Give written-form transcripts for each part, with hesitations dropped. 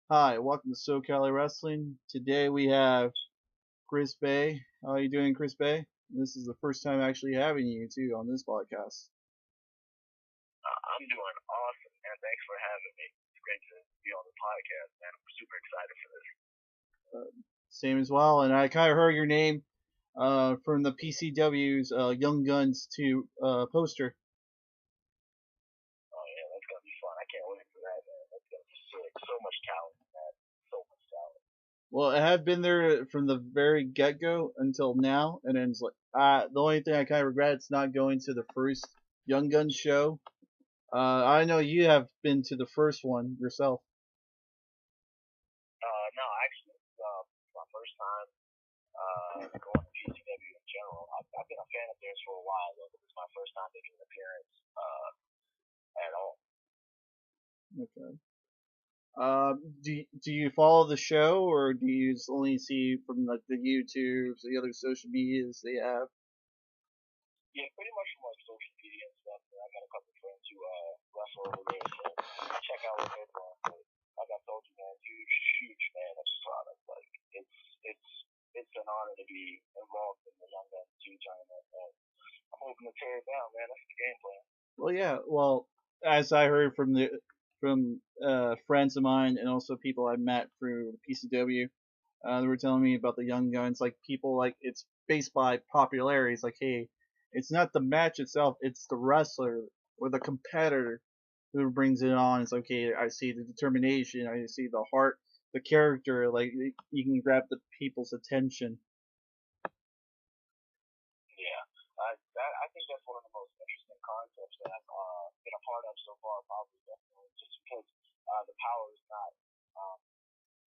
Hi, welcome to SoCali Wrestling. Today we have Chris Bay. How are you doing, Chris Bay? This is the first time actually having you too on this podcast. I'm doing awesome, man. Thanks for having me. It's great to be on the podcast, man. I'm super excited for this. Same as well, and I kind of heard your name from the PCW's Young Guns 2 poster. Oh yeah, that's gonna be fun. I can't wait for that, man. That's gonna be sick. So much talent, man. So much talent. Well, it had been there from the very get go until now, and then it's like the only thing I kind of regret is not going to the first Young Guns show. I know you have been to the first one yourself. No, actually, it's my first time going to PCW in general. I've been a fan of theirs for a while, though, but it's my first time making an appearance at all. Okay. Do you follow the show, or do you just only see from like the YouTubes, the other social medias they have? Yeah, pretty much from like social media and stuff. I got a couple friends who wrestle over there, so I check out what they're doing. But like I told you, man, huge fan of the product. Like it's it's an honor to be involved in the Young Guns 2 tournament, and I'm hoping to tear it down, man. That's the game plan. Well, yeah. Well, as I heard from the from friends of mine and also people I met through PCW, they were telling me about the Young Guns. Like people like it's based by popularity. It's like, hey, it's not the match itself; it's the wrestler or the competitor who brings it on. It's okay. I see the determination. I see the heart, the character. Like you can grab the people's attention. Yeah, I think that's one of the most interesting concepts that I've been a part of so far. Probably definitely just because the power is not um,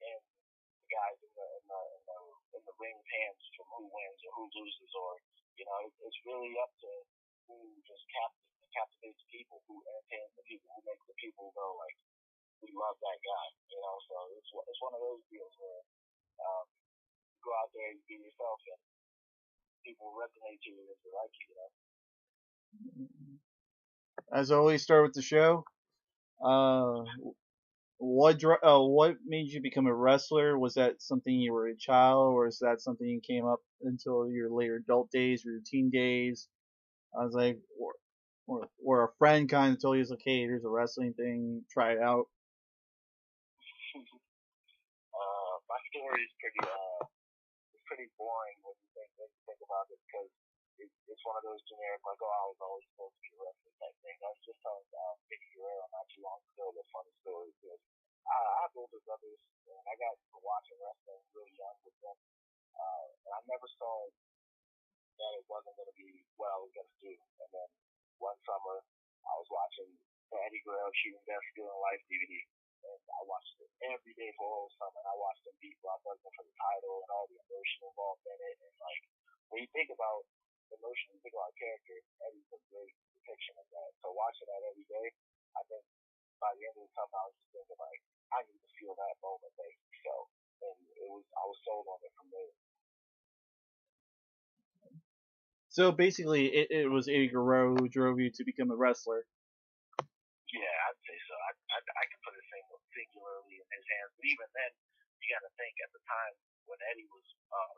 in the guys in the ring's hands from who wins or who loses, or it's really up to who just captivates people, who entertains the people, who makes the people go like, we love that guy. So it's one of those deals where you go out there and be yourself, and people resonate to you if they like you. As I always start with the show, uh, what made you become a wrestler? Was that something you were a child, or is that something you came up until your later adult days, or your teen days? I was like, or a friend kind of told you, like, hey, here's a wrestling thing, try it out. My story is pretty boring when you think about it because it's one of those generic like, oh, I was always supposed to be a wrestler type thing. I was just telling Vicky Guerrero not too long ago the funny story because I have older brothers and I got to watching wrestling really young with them, and I never saw that it wasn't going to be what I was going to do. And then one summer I was watching the Eddie Guerrero Shooting Best Still in Life DVD, and I watched it every day for a whole summer. And I watched him beat Brock Lesnar for the title and all the emotion involved in it. And like when you think about emotion, you think about character. Eddie's a great depiction of that. So watching that every day, I think by the end of the summer, I was just thinking like, I need to feel that moment that he felt, and I was sold on it from there. So basically, it was Eddie Guerrero who drove you to become a wrestler. Yeah, I'd say so. I can put it singularly in his hands. But even then, you got to think at the time when Eddie was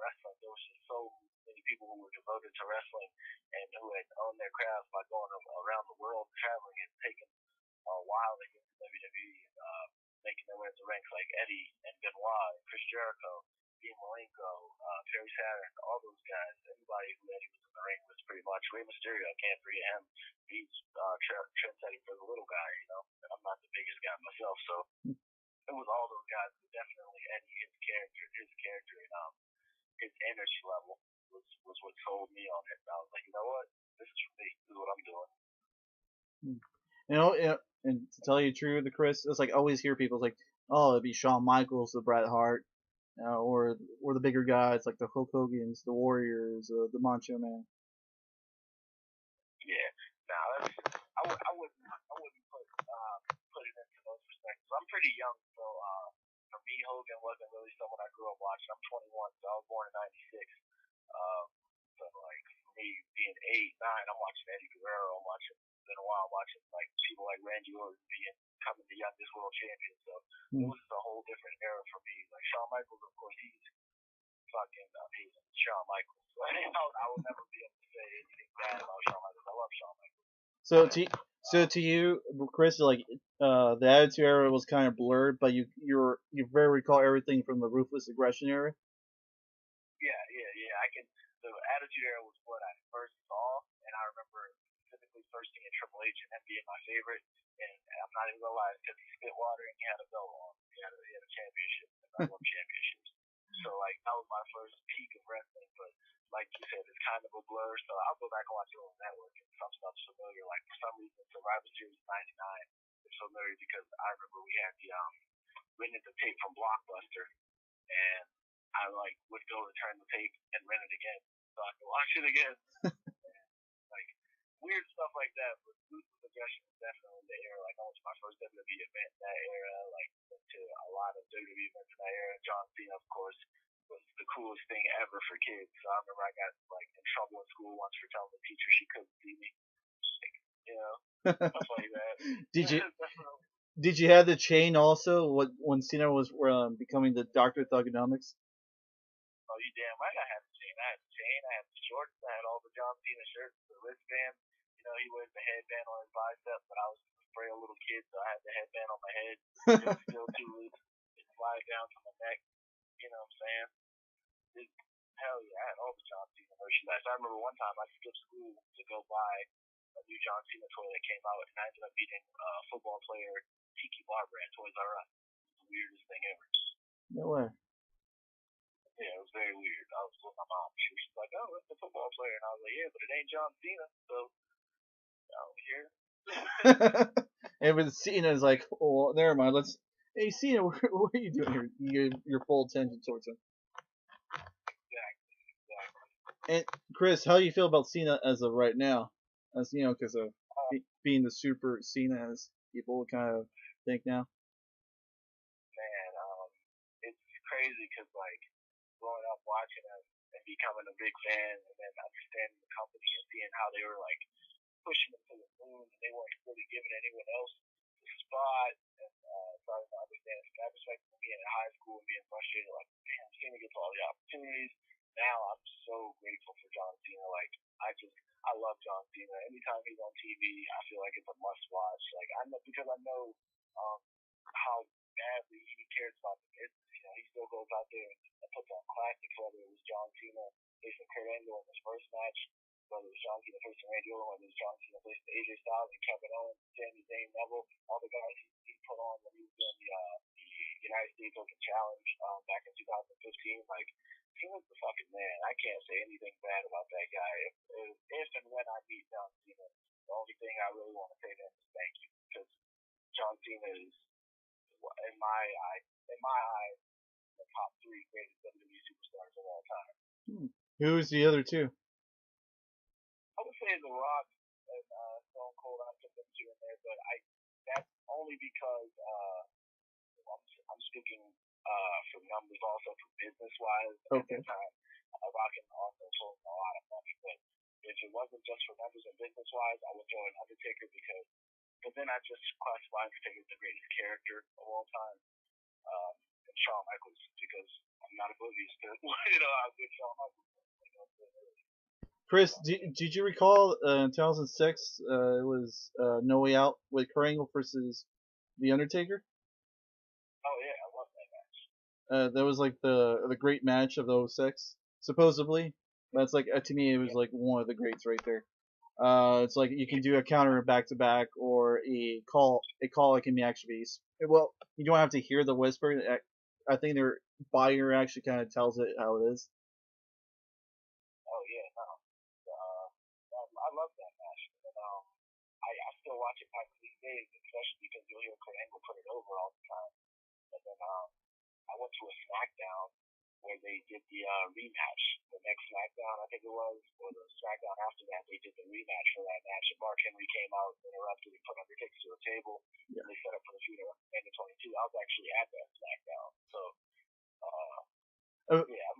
wrestling, there was just so many people who were devoted to wrestling and who had owned their craft by going around the world, traveling and taking a while to get to WWE and making their way to ranks like Eddie and Benoit and Chris Jericho, Dean Malenko, Perry Saturn, all those guys. Everybody who Eddie was in the ring was pretty much Rey Mysterio. I can't forget him. He's trendsetting for the little guy. And I'm not the biggest guy myself, so it was all those guys, but definitely Eddie, his character, and his energy level was what sold me on it. And I was like, you know what, this is for me. This is what I'm doing. And to tell you the truth, the Chris, it's like I always hear people like, oh, it'd be Shawn Michaels, the Bret Hart, or the bigger guys like the Hulk Hogan's, the Warriors, the Macho Man. Yeah. Now that's I wouldn't put it into those perspectives. I'm pretty young, so for me, Hogan wasn't really someone I grew up watching. I'm 21, so I was born in '96. Um, so like for me, being 8, 9, I'm watching Eddie Guerrero. I'm watching been a while watching like people like Randy Orton becoming the youngest world champion. So it Hmm. was a whole different era for me. Like Shawn Michaels, of course, he's fucking amazing. Shawn Michaels. I will never be able to say anything bad about Shawn Michaels. I love Shawn Michaels. So to you, Chris, like the Attitude Era was kind of blurred, but you very recall everything from the Ruthless Aggression era. Yeah. I can. The Attitude Era was what I first saw, and I remember specifically first seeing Triple H and him being my favorite. And I'm not even gonna lie, because he spit water and he had a belt on. He had a championship, and I love championships. So like that was my first peak of wrestling. But like you said, it's kind of a blur. So I'll go back and watch it on the network, and some stuff's familiar. Like for some reason, Survivor Series '99 is familiar because I remember we had the rented the tape from Blockbuster, and I like would go return the tape and rent it again so I could watch it again. Like weird stuff like that. But Ruthless Aggression was definitely the era. Like I went to my first WWE event in that era. Like went to a lot of WWE events in that era. John Cena, of course, was the coolest thing ever for kids. So I remember I got like in trouble in school once for telling the teacher she couldn't see me. Like, stuff like that. Did you Definitely. did you have the chain also? When Cena was becoming the Doctor Thugonomics? Oh, you damn right I had the chain. I had the chain. I had the shorts. I had all the John Cena shirts, the wristband. He wears the headband on his bicep, but I was a frail little kid, so I had the headband on my head. It was still too loose. It slide down to my neck. You know what I'm saying? It, hell yeah, I had all the John Cena merchandise. I remember one time I skipped school to go buy a new John Cena toy that came out, and I ended up meeting a football player, Tiki Barber, at Toys R Us. It was the weirdest thing ever. No way. Yeah, it was very weird. I was with my mom. She was like, "Oh, it's a football player," and I was like, "Yeah, but it ain't John Cena." So I'm here. And with Cena is like, oh, never mind. Hey Cena, what are you doing here? You give your full attention towards him. Exactly. And Chris, how do you feel about Cena as of right now? As because of being the super Cena, as people kind of think now. Man, it's crazy because like growing up watching them and becoming a big fan, and then understanding the company and seeing how they were like pushing them to the moon, and they weren't really giving anyone else the spot, and starting to understand from that perspective, being in high school and being frustrated, like, damn, Cena gets all the opportunities. Now I'm so grateful for John Cena. Like, I love John Cena. Anytime he's on TV, I feel like it's a must watch. Like, I know because I know how badly he cares about the business. He still goes out there and puts on classics, whether it was John Cena facing Kurt Angle in his first match, whether it was John Cena facing Randy Orton, whether it was John Cena facing AJ Styles and Kevin Owens, Sami Zayn, Neville, all the guys he put on when he was doing the United States Open Challenge back in 2015. Like, he was the fucking man. I can't say anything bad about that guy. If and when I meet John Cena, the only thing I really want to say to him is thank you, because John Cena is, in my eyes, the top three greatest WWE superstars of all time. Who's the other two? I would say The Rock and Stone Cold. I put them two in there, but that's only because I'm speaking for numbers, also for business wise. Okay. At that time, Rock and also sold a lot of money, but if it wasn't just for numbers and business wise, I would throw in Undertaker but then I just classify Undertaker as the greatest character of all time. And Shawn Michaels, because I'm not oblivious to how good Shawn Michaels is. Chris, did you recall in 2006 it was No Way Out with Kurt Angle versus The Undertaker? Oh yeah, I love that match. That was like the great match of the '06, supposedly. That's like to me it was like one of the greats right there. It's like you can do a counter back to back or a call. A call it can be actually well. You don't have to hear the whisper. I think their body reaction kind of tells it how it is. Oh yeah, no. I love that match. And I still watch it back these days, especially because you'll hear Kurt Angle put it over all the time. And then I went to a SmackDown where they did the rematch. The next SmackDown, I think it was, or the SmackDown after that, they did the rematch for that match. And Mark Henry came out, interrupted, and put Undertaker to a table. Yeah. And they set up for the feud of WrestleMania 22. I was actually at that SmackDown. So, yeah.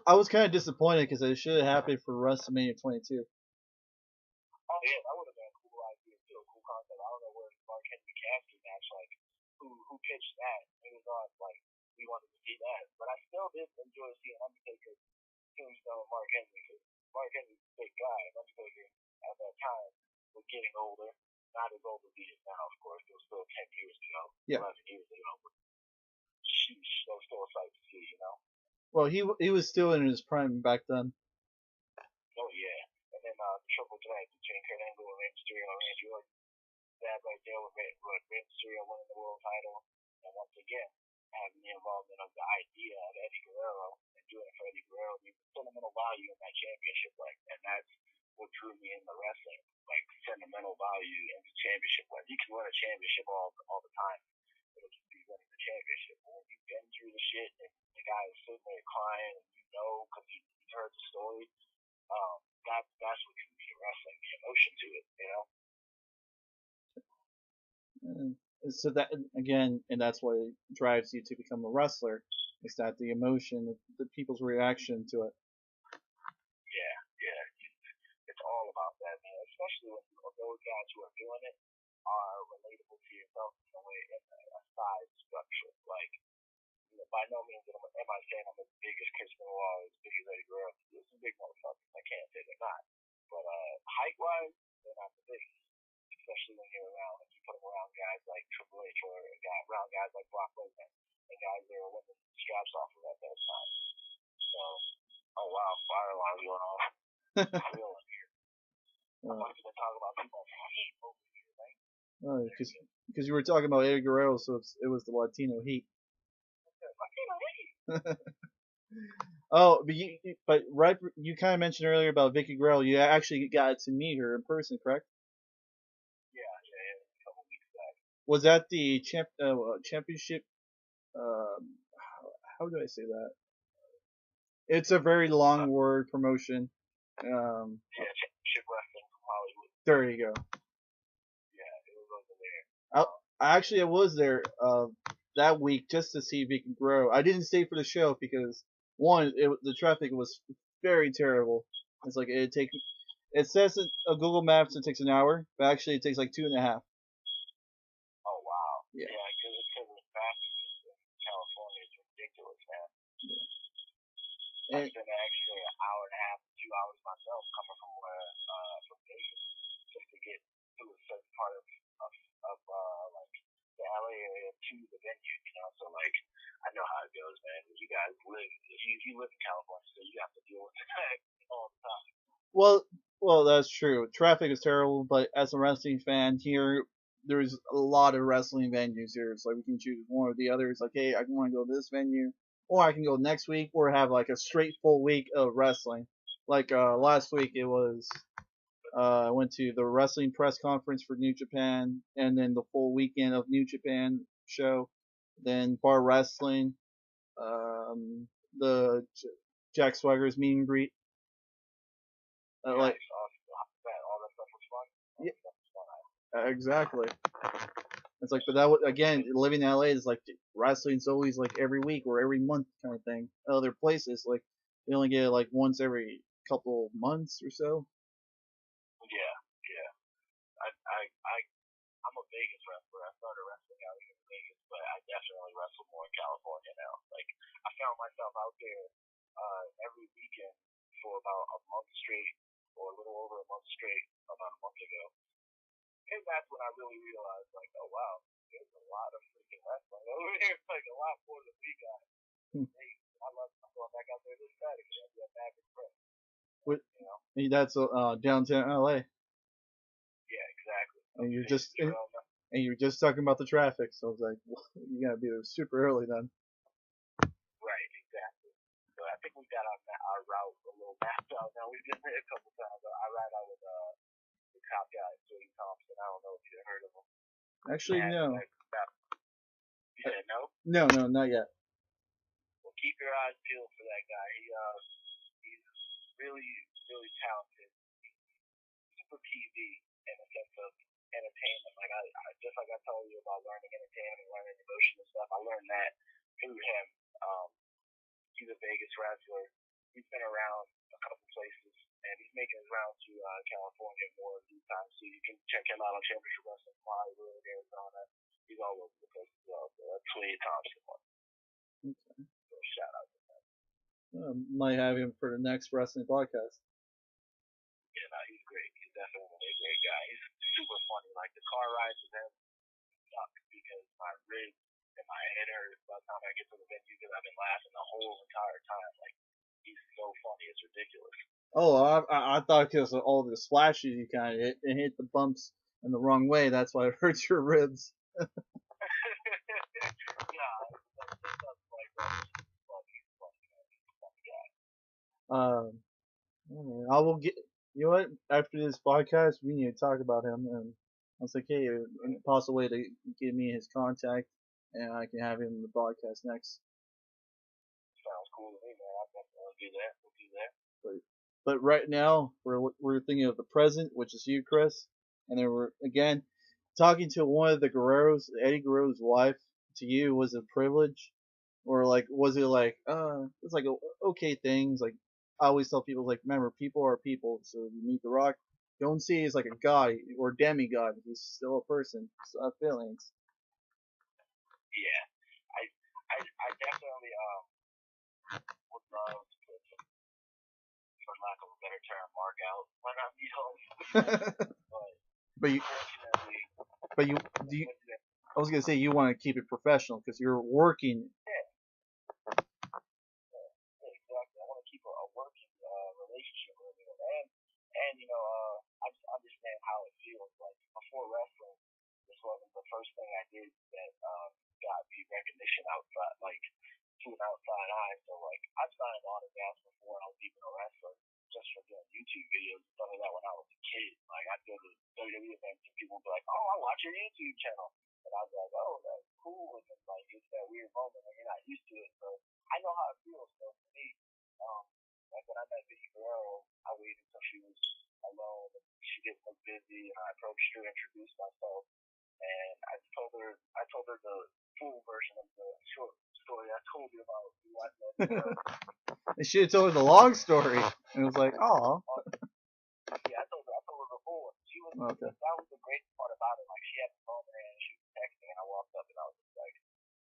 I was kind of disappointed because it should have happened for WrestleMania 22. Oh, yeah, that would have been a cool casket match, like who pitched that? It was on like we wanted to see that, but I still did enjoy seeing Undertaker tombstone Mark Henry. Mark Henry's a big guy, and Undertaker at that time was getting older, not as old as he is now, of course. It was still 10 years ago, Yeah. 11 years ago. But sheesh, that was still a sight to see, you know. Well, he was still in his prime back then. Oh yeah, and then the triple threat between Kurt Angle and Rey Mysterio and Randy Orton. That right there with Rey Mysterio winning the world title, and once again having the involvement of the idea of Eddie Guerrero and doing it for Eddie Guerrero means sentimental value in that championship, like, and that's what drew me into wrestling, like sentimental value into championship. Like you can win a championship all the time, it'll just be winning the championship. But when you've been through the shit and the guy is sitting there crying, and you know because he's heard the story, that's what can be wrestling, the emotion to it, you know. So that again, and that's what drives you to become a wrestler. Is that the emotion, the people's reaction to it? Yeah, it's all about that, man. Especially when those guys who are doing it are relatable to yourself in a way, in a size structure. Like, you know, by no means am I saying I'm as big as Chris Benoit, as big as Eddie Guerrero. There's some big motherfuckers. I can't say they're not. But height wise, they're not the biggest. Especially when you're around, like you put them around guys like Triple H or around guys like Brock Lesnar and guys that are winning straps off of at that time. So, oh wow, fire alarm going off. Real in here. I wanted to talk about people heat over here, right? Oh, because you were talking about Eddie Guerrero, so it was the Latino heat. Latino heat. Oh, but right, you kind of mentioned earlier about Vicky Guerrero. You actually got to meet her in person, correct? Yeah, a couple weeks back. Was that the championship? How do I say that? It's a very long word promotion. Championship wrestling from Hollywood. There you go. Yeah, it was over there. I was there that week just to see Vicky Guerrero. I didn't stay for the show because one, the traffic was very terrible. It's like it says on Google Maps it takes an hour, but actually it takes like 2.5. Oh wow. Yeah. Yeah, because the traffic in California is ridiculous, man. Yeah. I spent actually an hour and a half, 2 hours myself coming from from Vegas just to get to a certain part of like the LA area to the venue, you know. So like I know how it goes, man. You guys you live in California, so you have to deal with that all the time. Well, that's true. Traffic is terrible, but as a wrestling fan here, there's a lot of wrestling venues here. It's like we can choose one or the other. It's like, hey, I want to go to this venue, or I can go next week, or have like a straight full week of wrestling. Like last week, it was I went to the wrestling press conference for New Japan, and then the full weekend of New Japan show, then bar wrestling, the Jack Swagger's meet and greet. Like all that stuff was fun. yeah, exactly. It's like, but that again, living in LA is like wrestling's always like every week or every month kind of thing. Other places like they only get it like once every couple months or so. Yeah. I'm a Vegas wrestler. I started wrestling out here in Vegas, but I definitely wrestle more in California now. Like I found myself out there every weekend for about a month straight, or a little over a month straight, about a month ago. And that's when I really realized, like, oh wow, there's a lot of freaking wrestling over here. Like a lot more than we got. I'm going back out there this Saturday. I'll be at Maverick Press. What? You know? That's downtown LA. Yeah, exactly. And you're just talking about the traffic, so it's like you gotta be there super early then. Right, exactly. So I think we got our route a little mapped out now. We've been there a couple times. I ride out with the top guy, Joey Thompson. I don't know if you heard of him. Actually, no. You said no? No, not yet. Well, keep your eyes peeled for that guy. He's really, really talented. He's super TV in the sense of entertainment. Like just like I told you about learning entertainment, learning emotion and stuff. I learned that through him. He's a Vegas wrestler. He's been around a couple places, and he's making his rounds to California more these times. So you can check him out on Championship Wrestling from Hollywood, Arizona. he's all over the place as well. So that's Wade Thompson one. Okay. So shout out to him. Might have him for the next wrestling podcast. Yeah, no, he's great. He's definitely a great guy. He's super funny. Like the car rides with him suck because my ribs and my head hurt by the time I get to the venue because I've been laughing the whole entire time. Like he's so funny, it's ridiculous. Oh, I thought because of all the splashes you kind of hit and hit the bumps in the wrong way, that's why it hurts your ribs. Yeah, that's like funny guy. I will get. You know what? After this podcast, we need to talk about him, and I was like, hey, a possible way to give me his contact, and I can have him in the podcast next. Sounds cool to me, man. I'll definitely do that. We'll do that. But right now, we're thinking of the present, which is you, Chris, and then we're again talking to one of the Guerreros, Eddie Guerrero's wife. To you, was it a privilege, or like was it like it's like okay things? Like I always tell people, like remember, people are people. So you meet The Rock, don't see he's like a god or demigod. He's still a person. Still have feelings. Yeah, I definitely would love to, for lack of a better term, mark out when I'm home. But you, Unfortunately, but you, do you? I was gonna say you want to keep it professional because you're working. yeah, exactly. I want to keep a working relationship with him, and I just understand how it feels. Like before wrestling, this wasn't the first thing I did that got me recognition outside, like to an outside eye. So like I've signed autographs before I was even a wrestler, just for doing YouTube videos and stuff like that when I was a kid. Like I'd go to WWE events and people would be like, "Oh, I watch your YouTube channel," and I was like, "Oh, that's cool." And then like it's that weird moment when you're not used to it. So I know how it feels. So for me, like when I met Vicky Guerrero, I waited until she was alone and she didn't look busy, and I approached her, introduced myself, and I told her the full version of the short story I told you about who I met. And she had told her the long story, and it was like, oh. Yeah, I told her the full one. She was Okay. that was the great part about it. Like she had the phone in her hand, and she was texting, and I walked up and I was just like,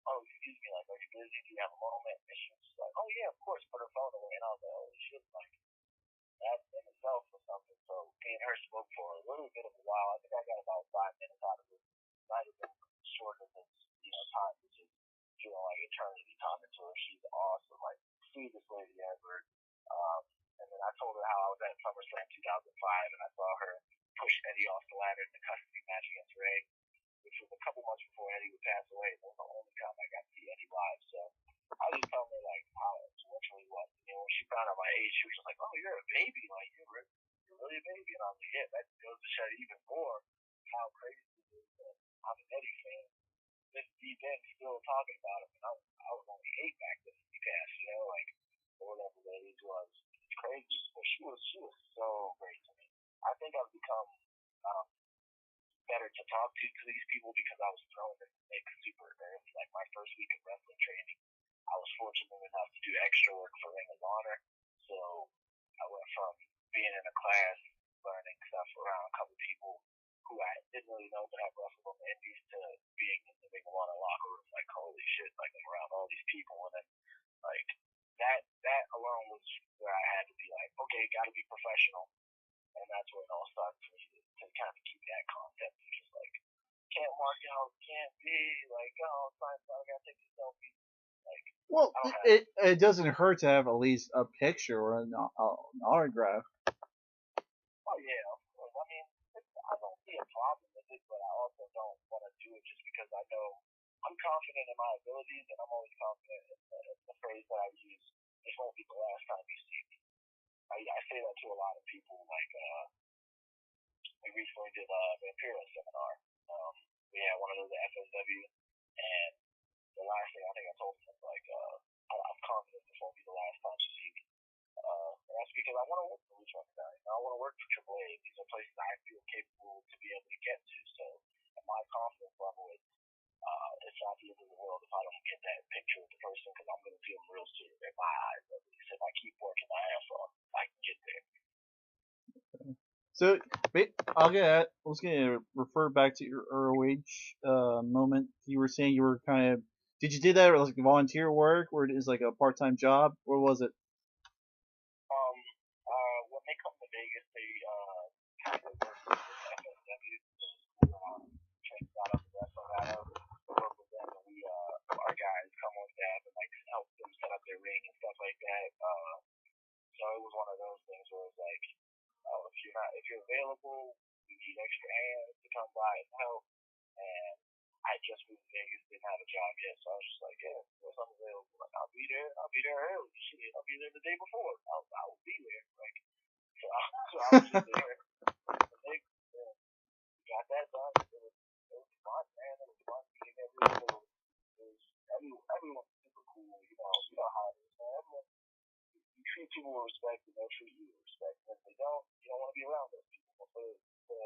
"Oh, excuse me, like, are you busy? Do you have a moment?" And she was just like, "Oh yeah, of course." Put her phone away, and I was like, "Holy shit!" Like that in itself was something. So me and her spoke for a little bit of a while. I think I got about 5 minutes out of it. Might have been shorter than time, which is like eternity talking to her. She's awesome, like sweetest lady ever. And then I told her how I was at SummerSlam 2005 and I saw her push Eddie off the ladder in the custody match against Ray, which was a couple months before Eddie would pass away. That was the only time I got to see Eddie live. So I was just telling her like how influential he was. When she found out my age, she was just like, "Oh, you're a baby, like you're really a baby." And I was like, "Yeah, that goes to show even more how crazy it is that I'm an Eddie fan. This deep in still talking about him, and I was only 8 back then when he passed, like or whatever that age was. It's crazy, but she was so great to me. I think I've become better to talk to these people because I was thrown in the mix super early. Like my first week of wrestling training, I was fortunate enough to do extra work for Ring of Honor, so I went from being in a class learning stuff around a couple people who I didn't really know but have wrestled on the indies to being in the Ring of Honor locker room, like holy shit, like I'm around all these people, and then like that alone was where I had to be like, okay, gotta be professional, and that's where it all started for me to kind of keep that concept of just like can't mark out, can't be like, oh, fine, I gotta take a selfie. Like, well, it doesn't hurt to have at least a picture or an autograph. Oh yeah, I mean, I don't see a problem with it, but I also don't want to do it just because I know I'm confident in my abilities, and I'm always confident in the phrase that I use. This won't be the last time you see me. I say that to a lot of people. Like we recently did the Imperial seminar. We had one of those at FSW, and the last thing I think I told him was like, I'm confident this won't be the last time you see me. And that's because I want to work for Lucha Underground. I want to work for AAA. These are places I feel capable to be able to get to. So, at my confidence level, it's not the end of the world if I don't get that picture with the person because I'm going to feel real soon in my eyes. At least if I keep working my ass off, I can get there. So, I'll get at. I was gonna refer back to your ROH moment. You were saying you were kind of. Did you do that like volunteer work, or it is like a part-time job, or was it? When they come to Vegas, they kind of work with FSW, train out of the Colorado, work with them, and our guys come on staff and like help them set up their ring and stuff like that. So it was one of those things where it's like, if you're available, we need extra hands to come by and help. And I just moved to Vegas, didn't have a job yet, so I was just like, yeah, if I'm available, like I'll be there. I'll be there early. Shit, I'll be there the day before. I will be there. Like so I was just there. And they got that done. It was fun, man. It was fun meeting everyone. Everyone was super cool. You know how it is, man. Everyone, you treat people with respect, and they'll treat you with respect. And if they don't, you don't want to be around those people. But for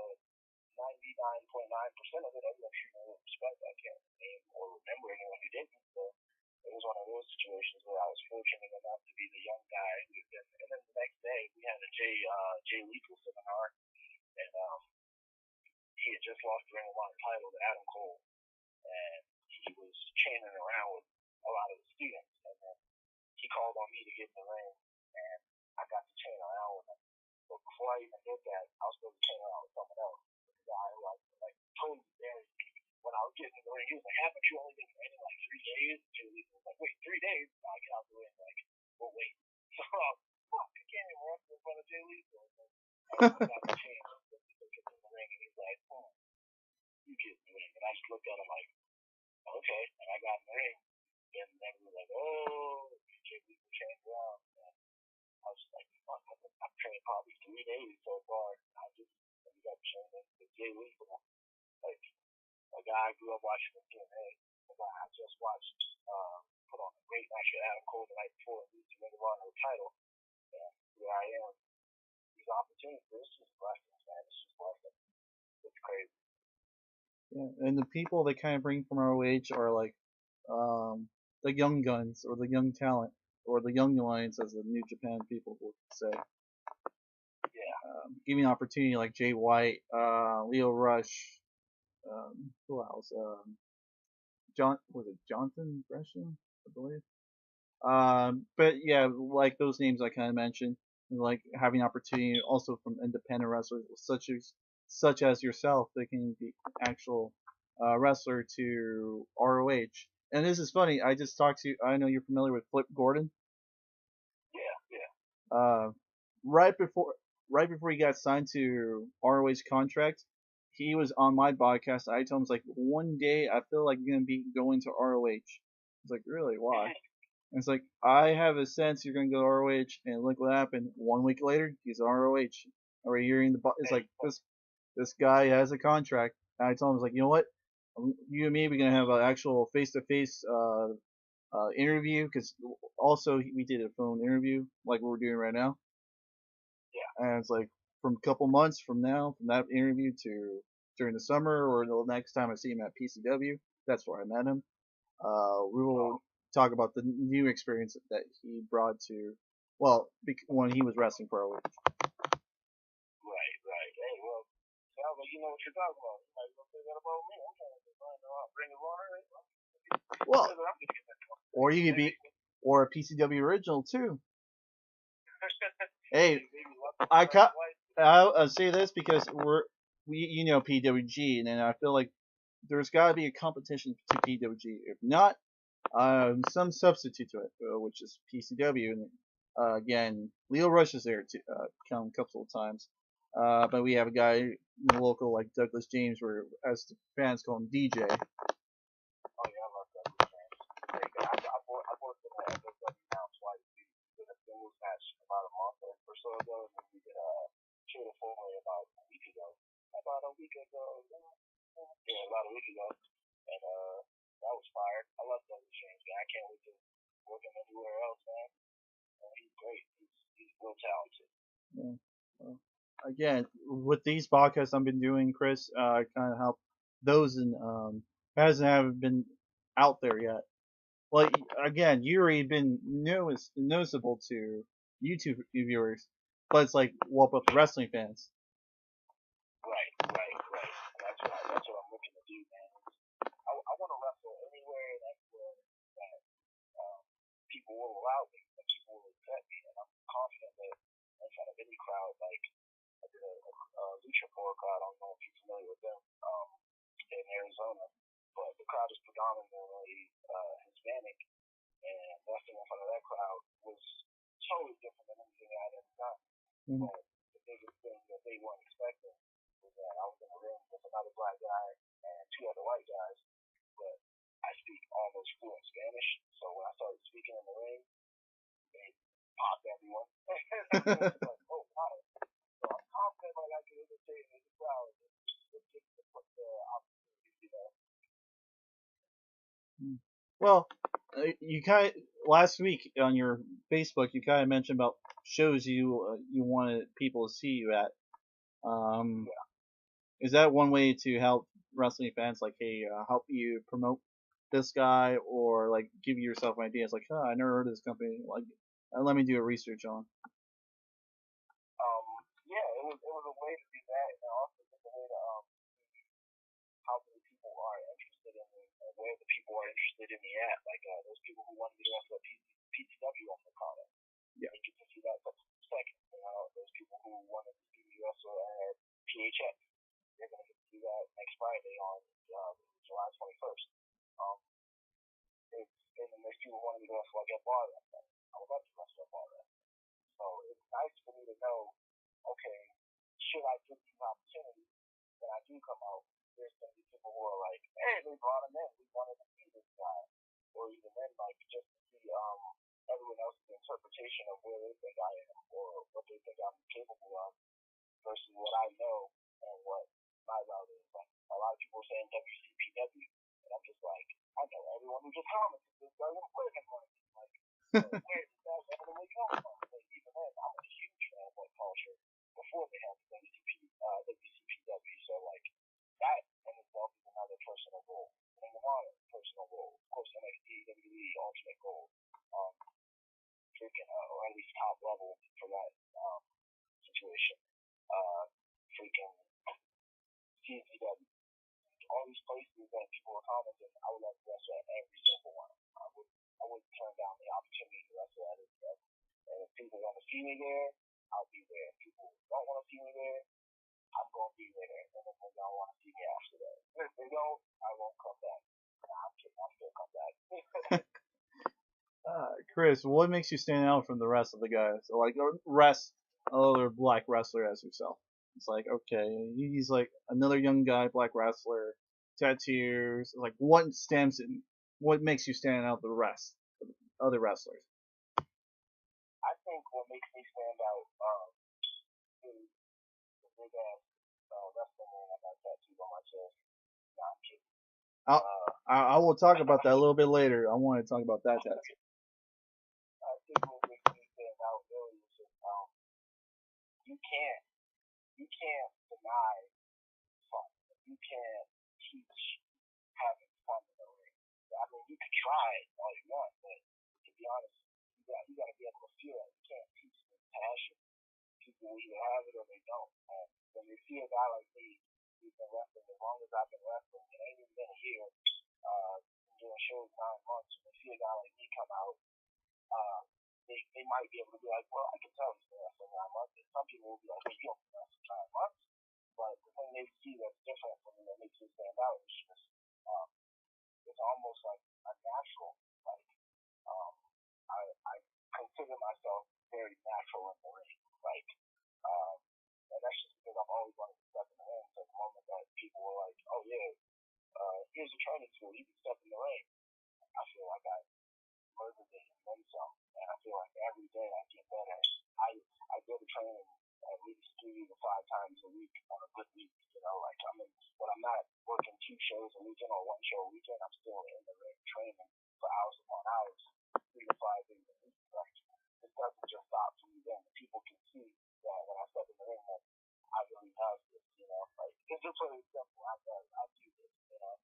99.9% of it, everyone treated me with respect. I can't name or remember anyone who didn't. So it was one of those situations where I was fortunate enough to be the young guy who did. And then the next day, we had a Jay Lethal seminar, and he had just lost the Ring of Honor title to Adam Cole, and he was chaining around with a lot of the students. And then he called on me to get in the ring, and I got to chain around with him. But before I even did that, I was supposed to chain around with someone else. The guy who I like totally buried me. When I was getting in the ring, he was like, haven't you only been training like 3 days? And he was like, wait, 3 days? No, I get out the ring. Like, well, wait. So, fuck, I can't even wrestle in front of Jay Lethal. So, I got the chain to get in the ring, and he's like, you get in the ring. And I just looked at him like, okay. And I got in the ring. And then we were like, oh, Jay Lethal changed around. And I was like, fuck, I've trained probably 3 days so far. I just ended up training with Jay Lethal. Like, a guy I grew up watching in TNA. A guy I just watched put on a great match with Adam Cole the night before and lose the Ring of Honor title. And here I am. These opportunities, this is blessings, man. This is blessings. It's crazy. Yeah, and the people they kind of bring from ROH are like the young guns or the young talent or the young lions, as the New Japan people would say. Yeah. Giving an opportunity like Jay White, Leo Rush, who else? Was it Jonathan Gresham, I believe. But yeah, like those names I kind of mentioned, like having opportunity also from independent wrestlers such as yourself, they can be actual wrestler to ROH. And this is funny. I just talked to you. I know you're familiar with Flip Gordon. Yeah, yeah. Uh, right before right before he got signed to ROH contract, he was on my podcast. I told him, like, one day I feel like you're gonna be going to ROH. He's like, really? Why? And it's like, I have a sense you're gonna go to ROH, and look what happened. 1 week later, he's ROH. Or hearing it's like this guy has a contract. And I told him, I was like, you know what? You and me, we're gonna have an actual face-to-face interview, because also we did a phone interview like we're doing right now. Yeah. And it's like from a couple months from now, from that interview to during the summer or the next time I see him at PCW, that's where I met him. We will talk about the new experience that he brought to, well, when he was wrestling for ROH. Right, right. Hey, well, sounds like you know what you're talking about. You might say that about me. I'm trying to find out Ring of Honor. Well, or you could be, or a PCW original too. Hey, I'll say this because you know PWG, and I feel like there's got to be a competition to PWG. If not, some substitute to it, which is PCW. And again, Leo Rush is there to come a couple of times. But we have a guy in the local like Douglas James, where as the fans call him DJ. Oh yeah, I love Douglas James. I've worked in the FSW now twice. We did a singles match about a month or so ago, and then we did a show to Foley about a week ago. About a week ago. Yeah, about a week ago. And that was fire. I love Douglas James, man. I can't wait to work him anywhere else, man. He's great. He's real talented. Yeah. Well, again, with these podcasts I've been doing, Chris, kind of help those in hasn't been out there yet. Like again, you already been noticeable to YouTube viewers, but it's like, what about the wrestling fans? loudly, and people will accept me, and I'm confident that in front of any crowd, like I did a Lucha Core crowd. I don't know if you're familiar with them, in Arizona, but the crowd is predominantly Hispanic, and wrestling in front of that crowd was totally different than anything I'd ever done. Mm-hmm. But the biggest thing that they weren't expecting was that I was in the ring with another black guy and two other white guys, but I speak almost fluent Spanish, so when I started speaking in the ring, they popped everyone. Everyone was like, oh, wow. So I'm confident like I can entertain in the crowd. Just give the opportunity, you know. Well, you kind of, last week on your Facebook, you kind of mentioned about shows you wanted people to see you at. Yeah. Is that one way to help wrestling fans? Like, hey, help you promote this guy, or like give yourself ideas? Like, oh, I never heard of this company. Like, let me do a research on. Yeah, it was a way to do that, and also just a way to how many people are interested in me and where the people are interested in me at. Like those people who wanted me to wrestle at PCW on the comment. Yeah. They get to see that second. You know, those people who wanted to see me wrestle at PHX, they're gonna get to see that next Friday on July 21st. Um, and then there's people who wanted me to wrestle like at Bar Wrestling. I would love to wrestle at Bar Wrestling. So it's nice for me to know, okay, should I get these opportunities when I do come out, there's going to be people who are like, hey, they brought him in. We wanted to see this guy. Or even then, like, just to see everyone else's interpretation of where they think I am or what they think I'm capable of versus what I know and what my route is. Like, a lot of people are saying WCPW, and I'm just like, I know everyone who just commented this guy was working on it. Like, where did that randomly come from? But even then, I'm a huge fan of what culture before they had the WCPW. So, like, that in itself is another personal goal. Ring of Honor, personal goal. Of course, NXT, WWE, ultimate goal. Freaking, or at least top level for that situation. Freaking CZW. All these places that people are commenting, I would like to wrestle at every single one. I wouldn't turn down the opportunity to wrestle at it. And if people want to see me there, I'll be there. If people don't want to see me there, I'm going to be there. And if they don't want to see me after that, if they don't, I won't come back. Nah, I'm kidding. I'll still come back. Chris, what makes you stand out from the rest of the guys? So, like, other black wrestler as yourself. It's like, okay, he's like another young guy, black wrestler, tattoos. Like, what makes you stand out the rest of the other wrestlers? I think what makes me stand out is the big ass wrestling ring I got tattooed on my chest. Nah, I'm kidding. I will talk about that a little bit later. I want to talk about that tattoo. I think what makes me stand out really is just you can't deny fun. You can't teach having fun in the ring. I mean, you can try it all you want, but to be honest, you got to be able to feel it. You can't teach this passion. People either have it or they don't. And when they see a guy like me who's been wrestling as long as I've been wrestling, it ain't even been a year, doing shows 9 months, when they see a guy like me come out, they might be able to be like, well, I can tell he's been wrestling 9 months. And some people will be like, well, you don't been wrestling 9 months. But the thing they see that's different from me that makes me stand out is just, it's almost like a natural. Like, I consider myself very natural in the ring. Like, and that's just because I've always wanted to step in the ring. So the moment that people were like, oh yeah, here's a training school, you can step in the ring, I feel like I murdered it and then some. And I feel like every day I get better. I go to training at least 3 to 5 times a week on a good week. You know, like when I'm not working 2 shows a weekend or 1 show a weekend, I'm still in the ring training for hours upon hours, 3 to 5 days a week. Like, it doesn't just stop for me then. People can see that when I step in the ring that I really have this, you know. Like, it's just really simple. I do this, you know.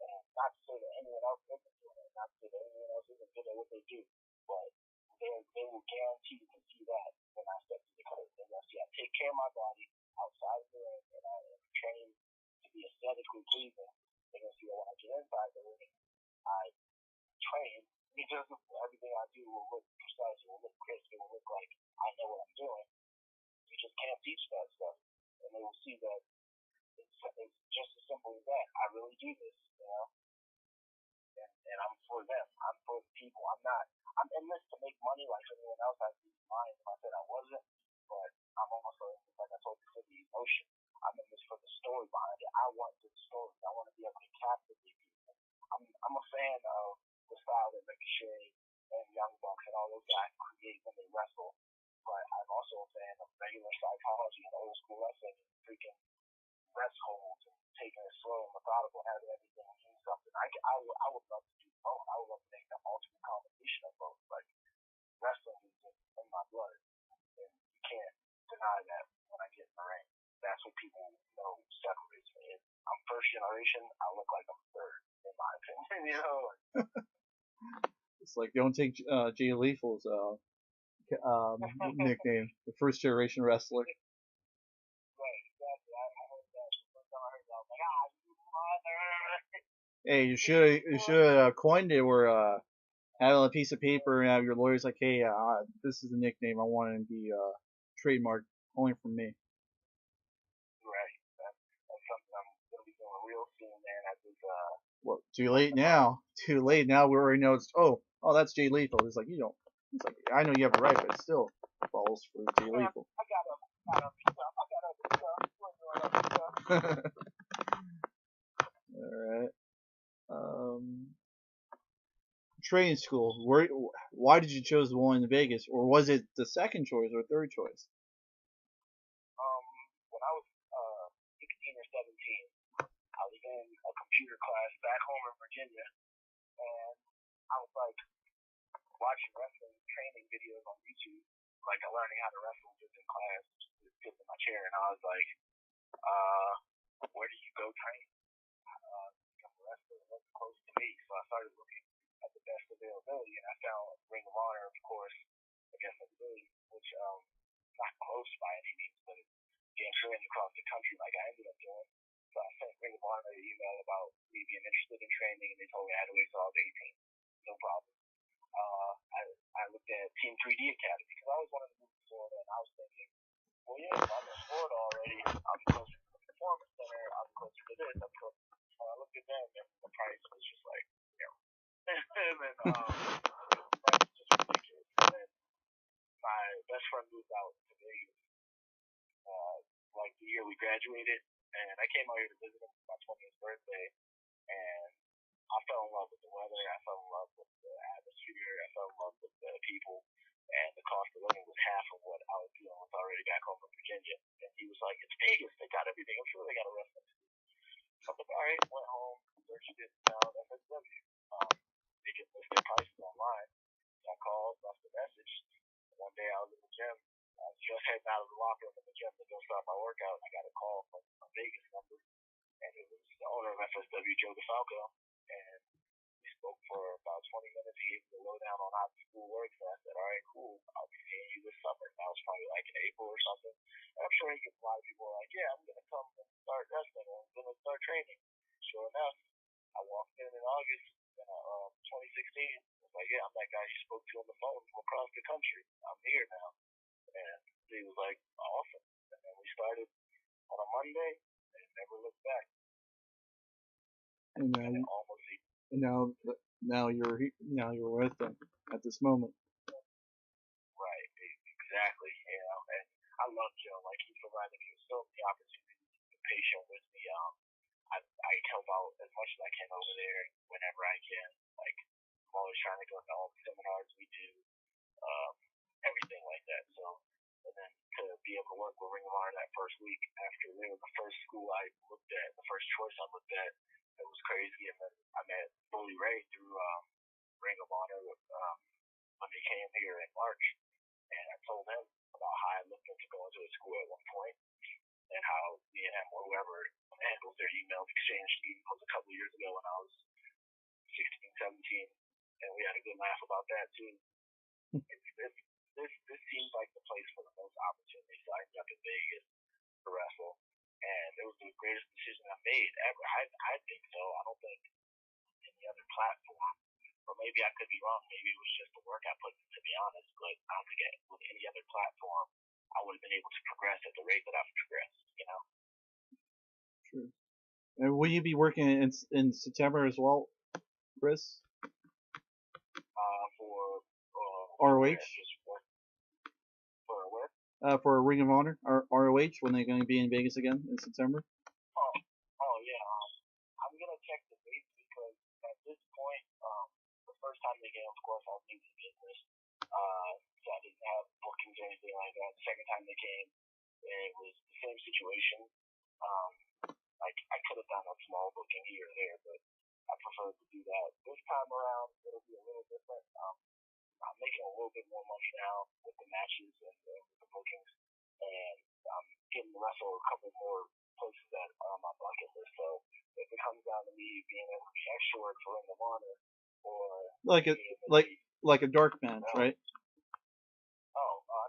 And not to say that anyone else isn't doing it, not to say that anyone else isn't good at what they do, but they will guarantee to see that when I step to the curb. They're going to see I take care of my body outside of the ring, and I am trained to be aesthetically pleasing. They're going to see that when I get inside the ring, I train because everything I do will look precise, it will look crisp, it will look like I know what I'm doing. You just can't teach that stuff, and they will see that it's just as simple as that. I really do this, you know, and I'm for them. I'm for the people. I'm in this to make money like everyone else. I'd be lying if I said I wasn't, but I'm also, like I told you, for the emotion. I'm in this for the story behind it. I want good stories. I want to be able to captivate people. I'm a fan of the style that Ricochet and Young Bucks and all those guys create when they wrestle. But I'm also a fan of regular psychology and old school wrestling and freaking rest holds and taking it slow and methodical and having everything mean something. I would love to do both. I would love to make the ultimate combination of both. Like, wrestling is in my blood, and you can't deny that when I get in the ring. That's what people know separates me. I'm first generation. I look like I'm third, in my opinion. You know, It's like don't take Jay Lethal's nickname, the first generation wrestler. right? Exactly. I heard that. First time I heard that, I was like, you mother. Hey, you should coined it or have on a piece of paper and have your lawyers like, hey, this is the nickname I want it to be trademarked only from me. Right. That's something I'm gonna be doing real soon, man. I just Well, too late now. Too late now. We already know it's that's Jay Lethal. It's like you don't. It's like I know you have a right, but it still falls for Jay Lethal. I got other stuff. I got other stuff. We're doing other stuff. All right. Training school. Why did you choose the one in Vegas, or was it the second choice or third choice? When I was 16 or 17, I was in a computer class back home in Virginia, and I was like watching wrestling training videos on YouTube, like learning how to wrestle just in class, just sitting in my chair, and I was like, where do you go train? Become a wrestler. What's close to me? So I started looking at the best availability, and I found Ring of Honor, of course, against Philly, which not close by any means, but it's getting training across the country like I ended up doing. So I sent Ring of Honor an email about me being interested in training, and they told me I had to wait till I was 18. No problem. I looked at Team 3D Academy because I always wanted to move to Florida, and I was thinking, well, yeah, if I'm in Florida already, I'm closer to the Performance Center, I'm closer to this, I'm closer. So I looked at them, and the price was just like, and then the price was just ridiculous. And then my best friend moved out to Vegas, like the year we graduated, and I came out here to visit him for my 20th birthday, and I fell in love with the weather, I fell in love with the atmosphere, I fell in love with the people, and the cost of living was half of what I was dealing with already back home in Virginia. And he was like, it's Vegas, they got everything, I'm sure they got a restaurant. So I was like, alright, went home, searched it, found FSW. They could list their prices online. So I called, left a message. One day I was in the gym. I was just heading out of the locker room in the gym to go start my workout, and I got a call from a Vegas number, and it was the owner of FSW, Joe DeFalco, and we spoke for about 20 minutes. He gave me the lowdown on how the school works, and I said, all right, cool, I'll be seeing you this summer. And that was probably like in April or something. And I'm sure he gets a lot of people like, yeah, I'm going to come and start wrestling, and I'm going to start training. Sure enough, I walked in August 2016. I was like, yeah, I'm that guy you spoke to on the phone from across the country. I'm here now. And he was like, awesome. And then we started on a Monday and never looked back. And now you're with them at this moment. Right, exactly. You know, and I love Joe. Like, he provided me with so many opportunities. He's been patient with me. I help out as much as I can over there whenever I can. Like, I'm always trying to go to all the seminars we do, everything like that. So, and then to be able to work with Ring of Honor that first week after they were the first school I looked at, the first choice I looked at, it was crazy. And then I met Bully Ray through Ring of Honor when they came here in March, and I told him about how I looked into going to a school at one point, and how me and him, or whoever handles their emails, exchanged emails a couple of years ago when I was 16, 17, and we had a good laugh about that too. This seems like the place for the most opportunity. So I ended up in Vegas to wrestle, and it was the greatest decision I made ever. I think so. I don't think any other platform or maybe I could be wrong. Maybe it was just the work I put in, to be honest. But I don't think with any other platform, I would have been able to progress at the rate that I've progressed. You know. True. And will you be working in September as well, Chris? For ROH? just for what? For Ring of Honor or ROH when they're going to be in Vegas again in September? Oh yeah. I'm gonna check the dates because at this point, the first time they came, of course, I was new to the business, so I didn't have bookings or anything like that. The second time they came, it was the same situation. Um, like I could have done a small booking here or there, but I prefer to do that. This time around, it'll be a little different. I'm making a little bit more money now with the matches and with the bookings, and I'm getting to wrestle a couple more places that are on my bucket list. So if it comes down to me being able to be extra work for Ring of Honor or like a dark match, right?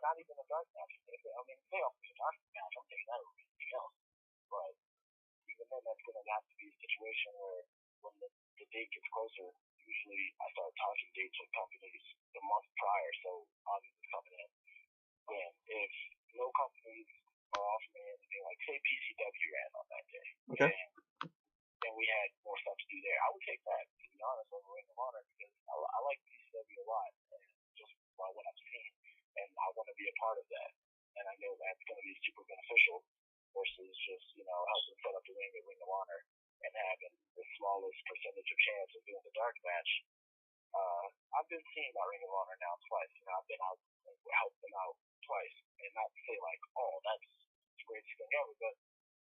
Not even a dark match. I mean, if they offer me a dark match, I'm taking that over anything else. But even then, that's going to have to be a situation where when the date gets closer, usually I start talking dates with companies the month prior, so August is coming in. And if no companies are offering me anything, like say PCW ran on that day, okay, and we had more stuff to do there, I would take that, to be honest, over Ring of Honor because I like PCW a lot, and just by what I've seen, and I want to be a part of that. And I know that's going to be super beneficial versus just, helping set up the ring at Ring of Honor and having the smallest percentage of chance of doing the dark match. I've been seeing my Ring of Honor now twice. I've been out and helped them out twice, and not to say like, oh, that's the greatest thing ever, but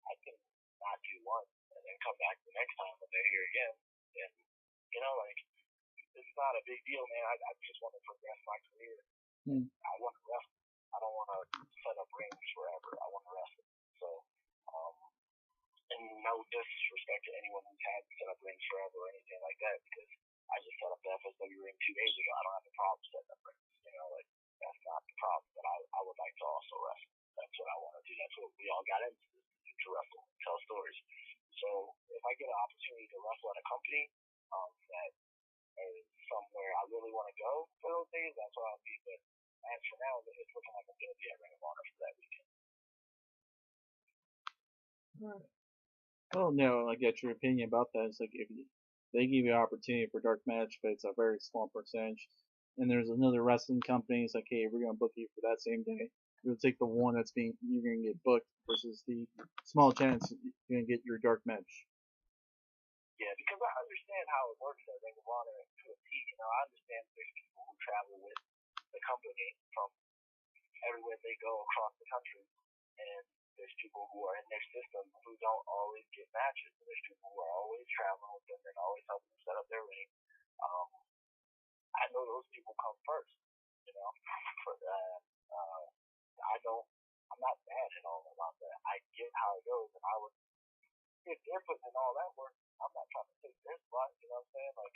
I can not do one and then come back the next time when they're here again. And like it's not a big deal, man. I just want to progress my career. I want to wrestle. I don't want to set up rings forever. I want to wrestle. So, and no disrespect to anyone who's had set up rings forever or anything like that, because I just set up the FSW ring 2 days ago. I don't have a problem setting up rings. Like that's not the problem. But I would like to also wrestle. That's what I want to do. That's what we all got into this, to wrestle, tell stories. So if I get an opportunity to wrestle at a company that is somewhere I really want to go for those days, that's where I'll be. But as for now, it's looking like I'm going to be at Ring of Honor for that weekend. Right. Oh no, I get your opinion about that. It's like if they give you an opportunity for dark match, but it's a very small percentage, and there's another wrestling company. It's like, hey, we're gonna book you for that same day. You'll take the one you're gonna get booked versus the small chance you're gonna get your dark match. Yeah, because I understand how it works at Ring of Honor to a T. I understand there's people who travel with the company from everywhere they go across the country, and there's people who are in their system who don't always get matches, and there's people who are always traveling with them and always helping them set up their ring. I know those people come first, for that. I'm not mad at all about that. I get how it goes, and I would, if they're putting in all that work, I'm not trying to take their spot. You know what I'm saying? Like,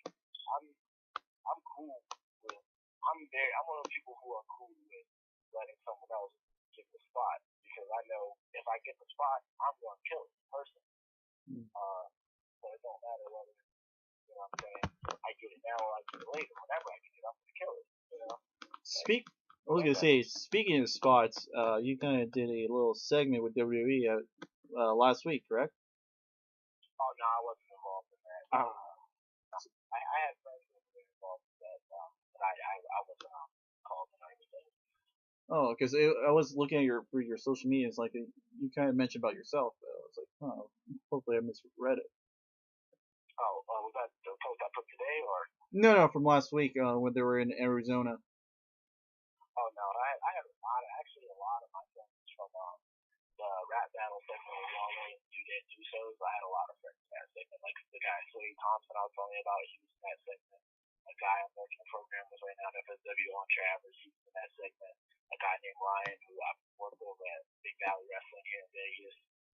I'm cool with. I'm one of those people who are cool with letting someone else get the spot because I know if I get the spot, I'm going to kill it personally. So it don't matter whether what I'm saying. I get it now or I get it later. Whenever I get it, I'm going to kill it. I was gonna say, speaking of spots, you kind of did a little segment with WWE last week, correct? Oh no, I wasn't involved in that. I had friends who were involved in that, but I wasn't called in or anything. Oh, because I was looking at your social media. It's like you kind of mentioned about yourself. But I was like, oh, hopefully I misread it. Oh, was that the post I put today, or? No, from last week when they were in Arizona. Oh no, I had a lot of my friends from the rap battle segment with Wale and do shows. I had a lot of friends in that segment, like the guy Sway Thompson I was telling you about. He was in that segment. A guy I'm working a program with right now, FSW on Travers. He was in that segment. A guy named Ryan who I've worked over at Big Valley Wrestling here in Vegas,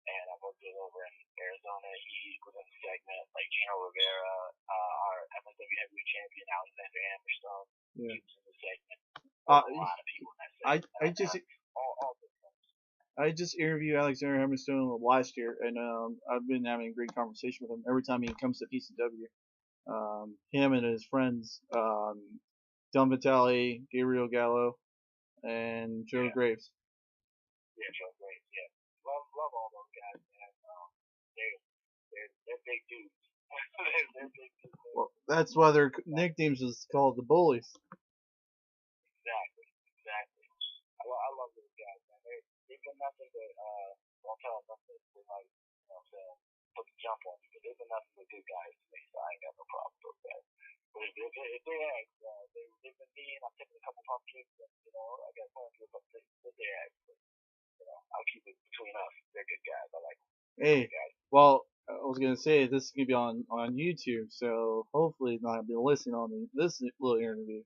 and I've worked with over in Arizona. He was in the segment. Like Gino Rivera, our FSW heavyweight champion Alexander Hammerstone. Yeah. He was in the segment. A lot of people in that segment. I just interviewed Alexander Hammerstone last year, and I've been having a great conversation with him every time he comes to PCW. Him and his friends, Dom Vitale, Gabriel Gallo, and Joe Yeah, Graves. yeah, Joe Graves, yeah. Love all those guys, man. They they're big dudes. They're big dudes. Well, that's why their nicknames is called the Bullies. Exactly, exactly. I love those guys, man. They've been nothing but don't tell them that they might, you know what I'm saying, put the jump on you, but they've been nothing but good guys to me, so I ain't got no problem with those guys. But if they ask, they've been mean. I'm taking a couple pump kicks, and you know, I got time to a couple things. If they ask, but, you know, I'll keep it between us. They're good guys. I like them. They're Hey, good guys. well, I was gonna say this is gonna be on YouTube, so hopefully not be listening on this little interview.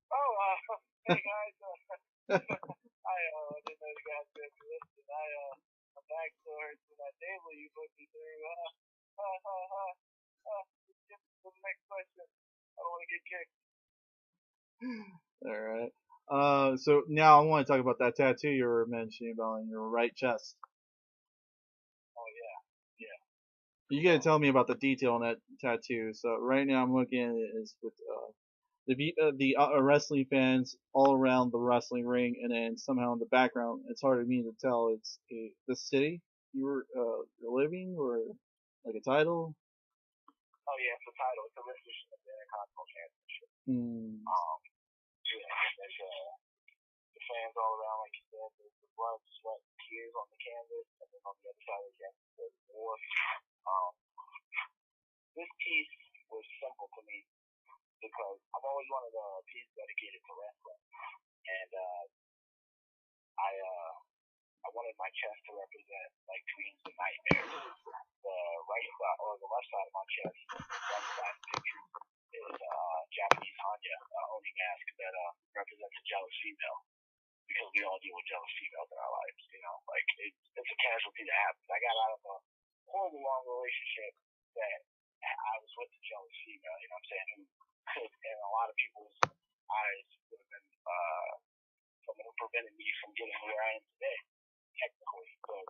Oh, hey guys, I didn't know you guys were listening. My back still hurts from that table you put me through. Let's get to the next question. I don't want to get kicked. All right. So now I want to talk about that tattoo you were mentioning about on your right chest. Oh yeah, yeah. You gotta tell me about the detail on that tattoo. So right now I'm looking at it is with the wrestling fans all around the wrestling ring, and then somehow in the background, it's hard for me to tell. It's the city you were you're living, or like a title. Oh yeah, it's the title. It's a rendition of the Intercontinental Championship. Hmm. Yeah, there's the fans all around, like you said. There's the blood, sweat, and tears on the canvas, and then on the other side of the canvas there's war. Um, this piece was simple to me because I've always wanted a piece dedicated to wrestling, and I wanted my chest to represent like dreams and nightmares. The right side or the left side of my chest, right side picture is Japanese Hanya Oni mask that represents a jealous female because we all deal with jealous females in our lives. You know, like it's a casualty that happens. I got out of a horrible long relationship that I was with a jealous female. You know what I'm saying? Who could, in a lot of people's eyes, would have been someone who prevented me from getting where I am today, technically. But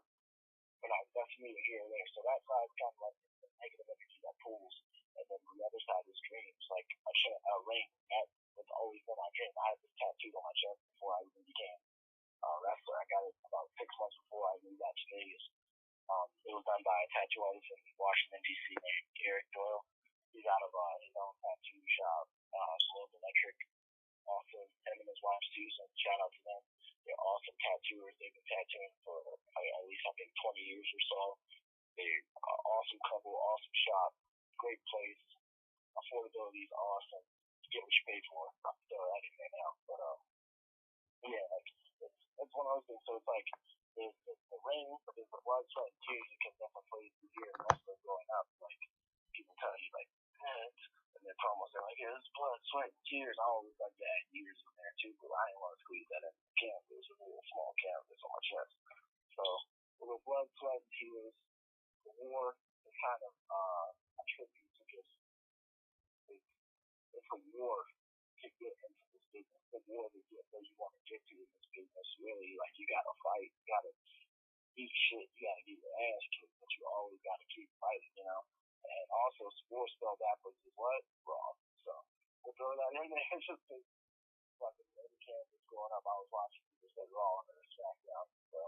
that's neither here or there. So that side's kind of like the negative energy that pulls, and then the other side is dreams, like a ring. That was always been my dream. I had this tattooed on my chest before I even became a wrestler. I got it about 6 months before I moved out to Vegas. It was done by a tattoo artist in Washington D.C. named Eric Doyle. He's out of his own tattoo shop, Sloan Electric. Also, him and his wife Susan. Shout out to them. They're awesome tattooers. They've been tattooing for at least I think 20 years or so. They're awesome couple, awesome shop, great place. Affordability is awesome. You get what you pay for. I'm still at it right now, but yeah, like it's one of those things. So it's like there's the ring, there's the blood, sweat, and tears because that's a phrase you hear in wrestling growing up. Like people tell you like, and then promos are like, yeah, it's blood, sweat, and tears. I always like that years in there too, but I didn't want to squeeze that in the canvas, a little small canvas on my chest. So with the blood, sweat, and tears, the war is kind of a tribute to just it's a war to get into this business. The war to get where you want to get to in this business. Really, like you gotta fight, you gotta eat shit, you gotta get your ass kicked, but you always gotta keep fighting, you know. And also, sports spelled backwards is what? Wrong. So we'll throw that in there. It's just like every campus growing up, I was watching people say Raw and then SmackDown. So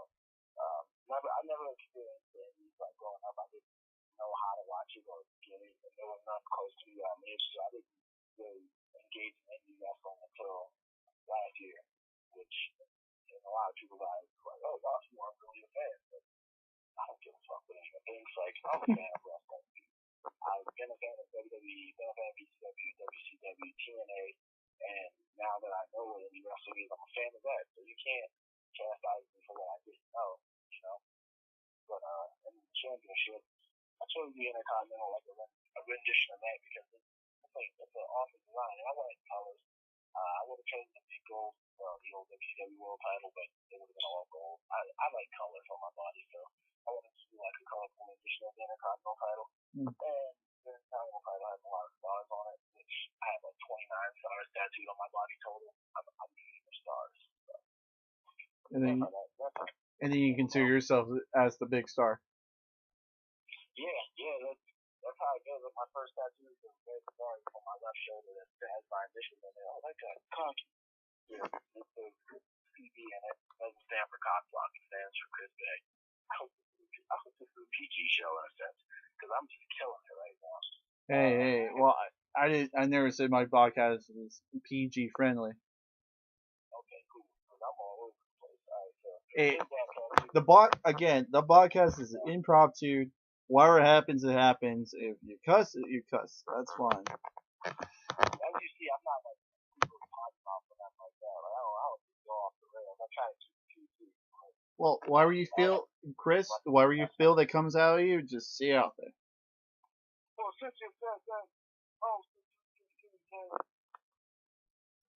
I never experienced any like growing up. I didn't know how to watch it or get it, and there was nothing close to me. So I didn't really engage in indie wrestling until last year, which in a lot of people's eyes is like, oh gosh, you aren't really a fan. But I don't give a fuck what anyone thinks. Like I'm a fan of wrestling. I've been a fan of WWE, been a fan of ECW, WCW, TNA, and now that I know what indie wrestling is, I'm a fan of that. So you can't chastise me for what I didn't know, you know. But in the championship, I chose the Intercontinental like a rendition of that because it's an awesome design. And I wanted colors. I would have chosen the big gold, the old WCW World title, but it would have been all gold. I like colors on my body, so I wanted to do like a colorful rendition of the Intercontinental title. And the Intercontinental title has a lot of stars on it, which I have like 29 stars tattooed on my body total. I'm shooting for stars. So And then, and then you consider yourself as the big star. Yeah, that's how it goes. Like my first tattoo is a red star on my left shoulder that has my initials in it. Oh, that guy's cocky. Yeah, it's a CB and it doesn't stand for cock block. It stands for Chris Bay. I hope this is a PG show in a sense because I'm just killing it right now. Hey, well, I never said my podcast is PG friendly. Okay, cool. Because I'm all over the place. All right, so Hey, again, the podcast is impromptu. Whatever happens, it happens. If you cuss, you cuss. That's fine. As you see, I'm not like super positive off or nothing like that. Like, I don't just go off the rails. I try to keep it PG. Well, whatever you feel, Chris, whatever you feel that comes out of you, just say out there. Well, since you said that,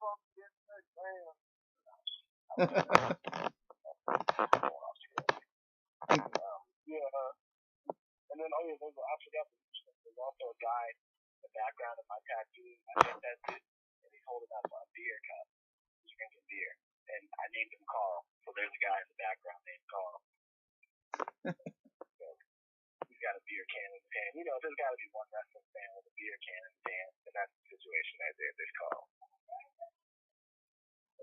fuck this man. Yeah, and then I forgot there's also a guy in the background of my tattoo, my neck tattoo, and he's holding up a beer cup. He's drinking beer, and I named him Carl. So there's a guy in the background named Carl. So he's got a beer can in his hand. You know, there's got to be one wrestling fan with a beer can in his hand, and that's the situation right there. There's Carl.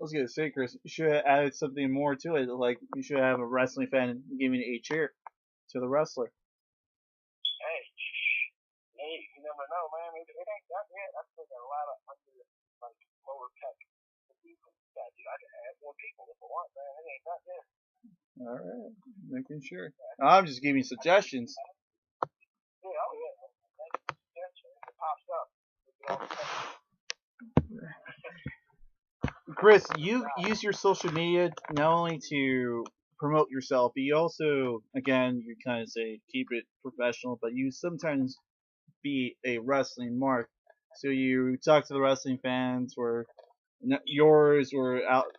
I was gonna say, Chris, you should have added something more to it. Like you should have a wrestling fan giving a cheer to the wrestler. Hey, you never know, man. It ain't that yet. I'm taking a lot of lower tech tattoo. I can add more people if I want, man. It ain't that yet. All right, making sure. I'm just giving suggestions. Yeah, oh yeah. That's it pops up. Chris, you use your social media not only to promote yourself, but you also, again, you kind of say keep it professional, but you sometimes be a wrestling mark. So you talk to the wrestling fans, or yours, or out,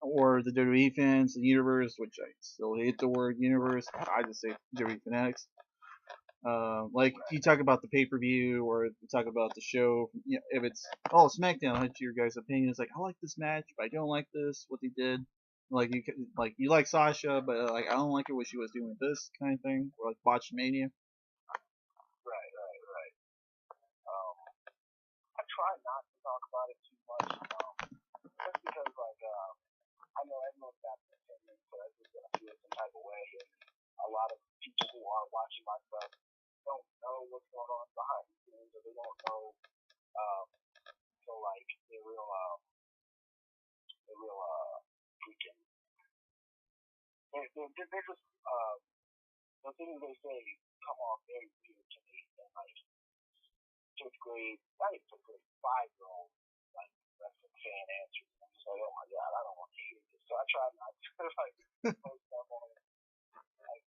or the WWE fans, the universe, which I still hate the word universe. I just say WWE fanatics. Like you talk about the pay per view, or you talk about the show. You know, if it's SmackDown, what's your guys' opinion? It's like I like this match, but I don't like this what they did. Like you like Sasha, but like I don't like it what she was doing with this kind of thing, or like Botched Mania. Right. I try not to talk about it too much, just because I know everyone's got their opinion, so everyone's gonna feel some type of way, and a lot of people who are watching my stuff don't know what's going on behind the scenes, or they don't know, they're real freaking. They're just the things they say come off very weird to me, and like fifth grade, not even fifth grade, 5-year-old wrestling fan answers. I'm just like, oh my god, I don't want to hear this. So I try not to post stuff on it.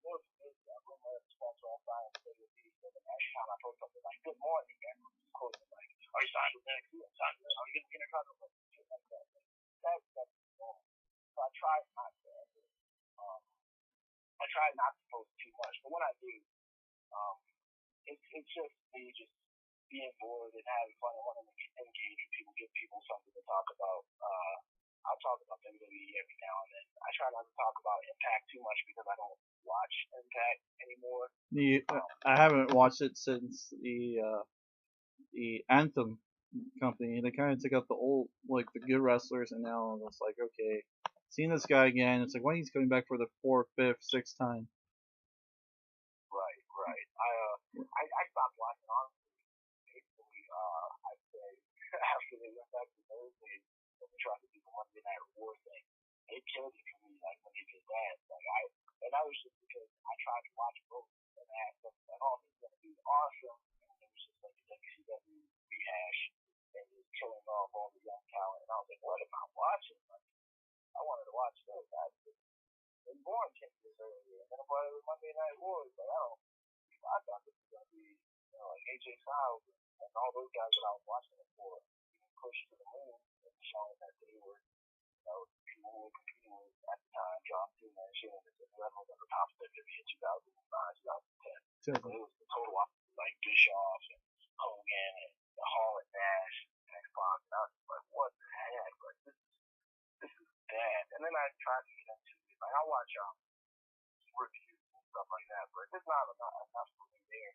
Look, I'm a sponsor on Science Video Beast, and every time I post something like good morning, everyone's quoting like, are you signed with NXT? I'm signed with, are you gonna get a contract? Shit like that. That's wrong. So I try not to I try not to post too much, but when I do, it's just me just being bored and having fun and wanting to engage with people, give people something to talk about. I'll talk about WWE every now and then. I try not to talk about Impact too much because I don't watch Impact anymore. I haven't watched it since the Anthem company. They kind of took out the old, like the good wrestlers, and now it's like, okay, seeing this guy again, it's like, why he's coming back for the 4th, 5th, 6th time? Right. I stopped watching honestly. Basically, I'd say after they went back to Thursday, when they tried to do the Monday Night War thing, they killed it for me. Like when they did that, and that was just because I tried to watch both and I had something like, oh, this is gonna be awesome, and it was just like a WCW rehash and just killing off all the young talent, and I was like, what am I watching? Like, I wanted to watch this. I was born 10 years earlier, and then I brought it with Monday Night War. Like, I thought this was gonna be, like AJ Styles and all those guys that I was watching it for, being pushed to the moon and showing that they were, people who were competing with at the time, John Cena and Sheamus and whoever was at the top of WWE in 2009, 2010. So it was the total opposite, like Bischoff and Hogan and Hall and Nash and X-Pac, and I was just like, what the heck? Like, this is bad. And then I tried to get into it. Like, I watch reviews and stuff like that, but there's not enough for me there.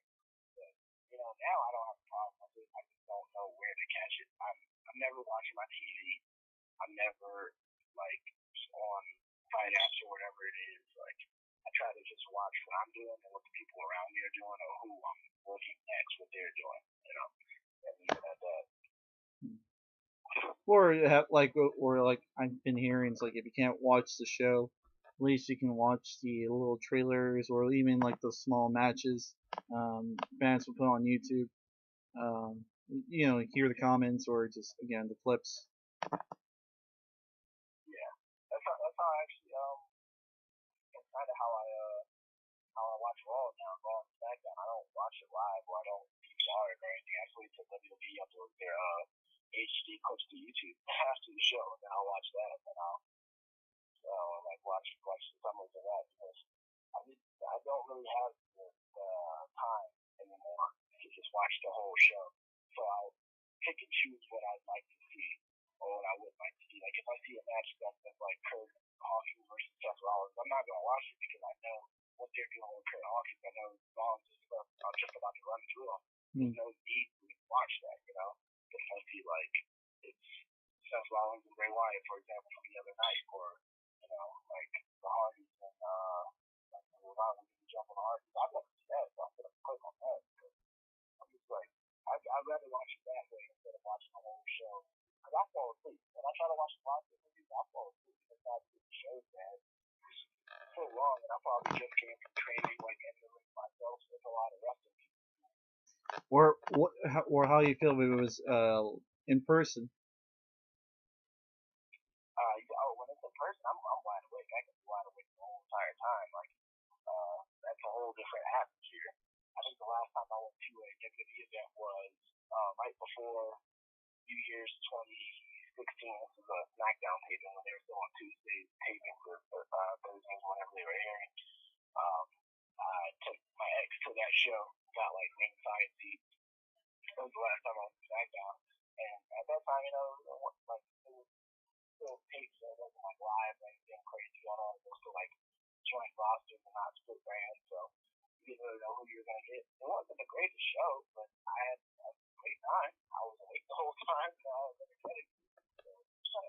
Now I don't have a problem with it. I just don't know where to catch it. I'm never watching my TV. I'm never like on fight apps or whatever it is. Like I try to just watch what I'm doing and what the people around me are doing or who I'm working next, what they're doing. And leave it at that. Or like I've been hearing, it's like if you can't watch the show, at least you can watch the little trailers or even like the small matches fans will put on YouTube. Hear the comments or just again the clips. Yeah, that's how I actually that's kind of how I watch Raw now. Raw and SmackDown. I don't watch it live or I don't DVR it or anything. I just wait till WWE uploads their HD clips to YouTube after the show, and then I'll watch that, and then I'll like watch the summers of that because I don't really have the time anymore to just watch the whole show. So I'll pick and choose what I'd like to see or what I would like to see. Like if I see a match that's like Kurt Hawkins versus Seth Rollins, I'm not gonna watch it because I know what they're doing with Kurt Hawkins. I know Rollins is just about to run through him. There's no need to watch that. If I see like it's Seth Rollins and Bray Wyatt, for example, from the other night, or like the Hardys and like the Rollins and jump on the Hardys. I'd like to see that, so I'm gonna click on that. Because I'm just like I'd rather watch it that way instead of watching the whole show. Because I fall asleep when I try to watch the live movies. I fall asleep because I do the shows, man. It's so long, and I probably just came from training like entering myself with a lot of wrestling. Or how you feel if it was in person? When it's in person, I'm wide awake. I can be wide awake the whole entire time. Like that's a whole different atmosphere. I think the last time I went to a WWE event was right before New Year's 2016. This was a SmackDown taping when they were still on Tuesdays taping for Thursdays whenever they were airing. I took my ex to that show, got like ringside seats. That was the last time I went to SmackDown, and at that time, like it was still taped, so it wasn't like live or anything crazy going on. It was still like joint rosters and not split brands, so you didn't really know who you were gonna get. It wasn't the greatest show, but I had a great time. I was awake the whole time, and I was energetic. So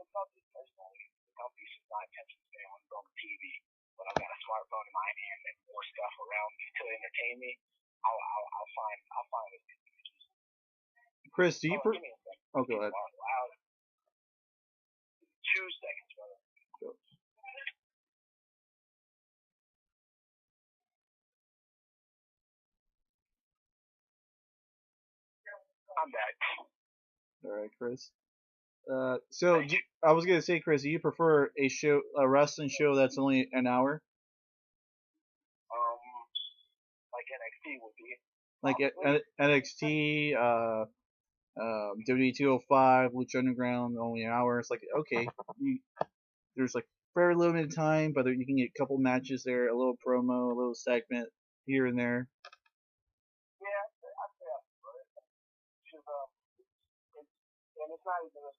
it's nothing personally. The company should not attention span when it's on TV. When I've got a smartphone in my hand and more stuff around me to entertain me, I'll find it. Chris, do you Give me a second. Oh, go ahead. Wow. 2 seconds, brother. Go. I'm back. All right, Chris. I was gonna say, Chris, do you prefer a wrestling show that's only an hour? Like NXT would be. Like NXT, WWE 205, Lucha Underground, only an hour. It's like okay, there's like very limited time, but you can get a couple matches there, a little promo, a little segment here and there. Yeah, I'd say that's good. And it's not even a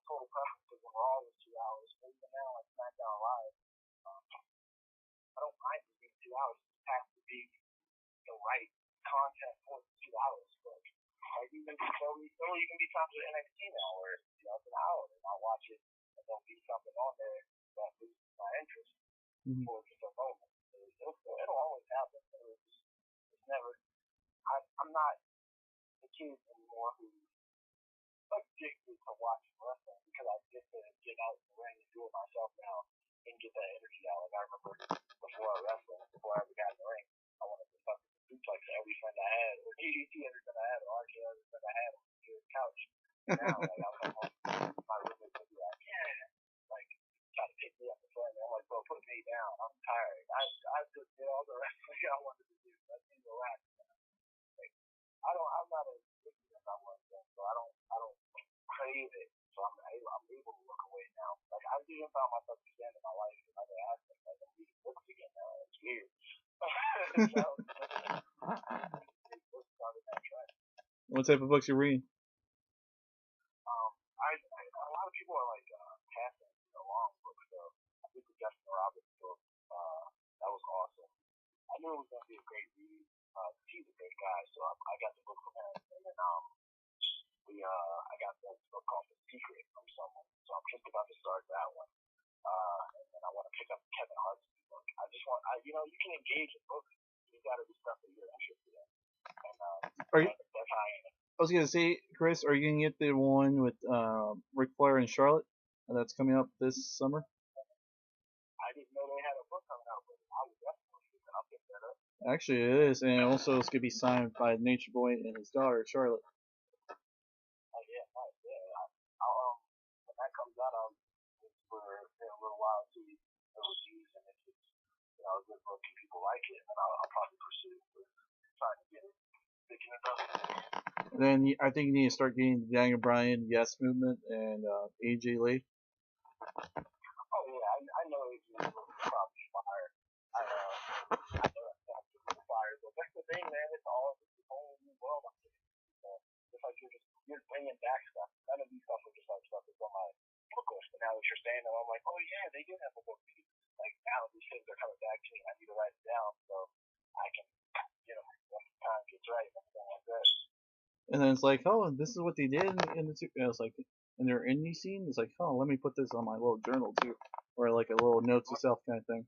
total preference because Raw was 2 hours. But even now, like SmackDown Live, I don't mind it being 2 hours. It has to be the right content for 2 hours. But like even there'll even be times with NXT now where it's an hour and I'll watch it and there'll be something on there that loses my interest for just a moment. It'll always happen. It's never. I'm not the kid anymore who addicted to watching wrestling because I get to get out in the ring and do it myself now and get that energy out. Like I remember before I wrestled, before I ever got in the ring, I wanted to fucking suplex every friend I had, or DDT every friend I had, or RK every friend I had on the couch. Now, like I'll come home, my roommate will be like, yeah, like try to pick me up in front of me. I'm like, bro, put me down. I'm tired. I just did all the wrestling I wanted to do. Let me relax. Like I'm not as addicted as I was then, so I don't crave it. So I'm able to look away now. Like I even found myself again in my life in other aspects. Like I'm reading books again now. It's weird. What type of books you reading? A lot of people are like passing long books. So I think the Justin Roberts book that was awesome. I knew it was gonna be a great read. he's a great guy, so I got the book from him, and then I got the book called The Secret from someone, so I'm just about to start that one. And then I want to pick up Kevin Hart's book. I just want, you can engage in books. You got to do stuff that you're interested in, and Are you, that's how I am. I was gonna say, Chris, are you gonna get the one with Ric Flair and Charlotte that's coming up this summer? I didn't know they had a book coming out, but I would definitely get that. I'll pick that up. Actually, it is, and also it's gonna be signed by Nature Boy and his daughter Charlotte. Oh yeah, nice. Yeah, I'll when that comes out, I'll look for in a little while see the reviews, and if it's a good book and people like it, then I'll probably pursue with trying to get it, picking it up. Then I think you need to start getting the Daniel Bryan Yes Movement and AJ Lee. Oh yeah, I know it's probably fire. I know it's not fire, but that's the thing, man. It's the whole new world. It's like you're bringing back stuff. None of these stuff are just like stuff that's on my book list. But now that you're saying it, I'm like, oh yeah, they do have a book. Like now these things are coming back to me. I need to write it down so I can, once the time gets right, everything like that. And then it's like, oh, this is what they did in the. It's like in their indie scene. It's like, oh, let me put this on my little journal too, or like a little note to self kind of thing.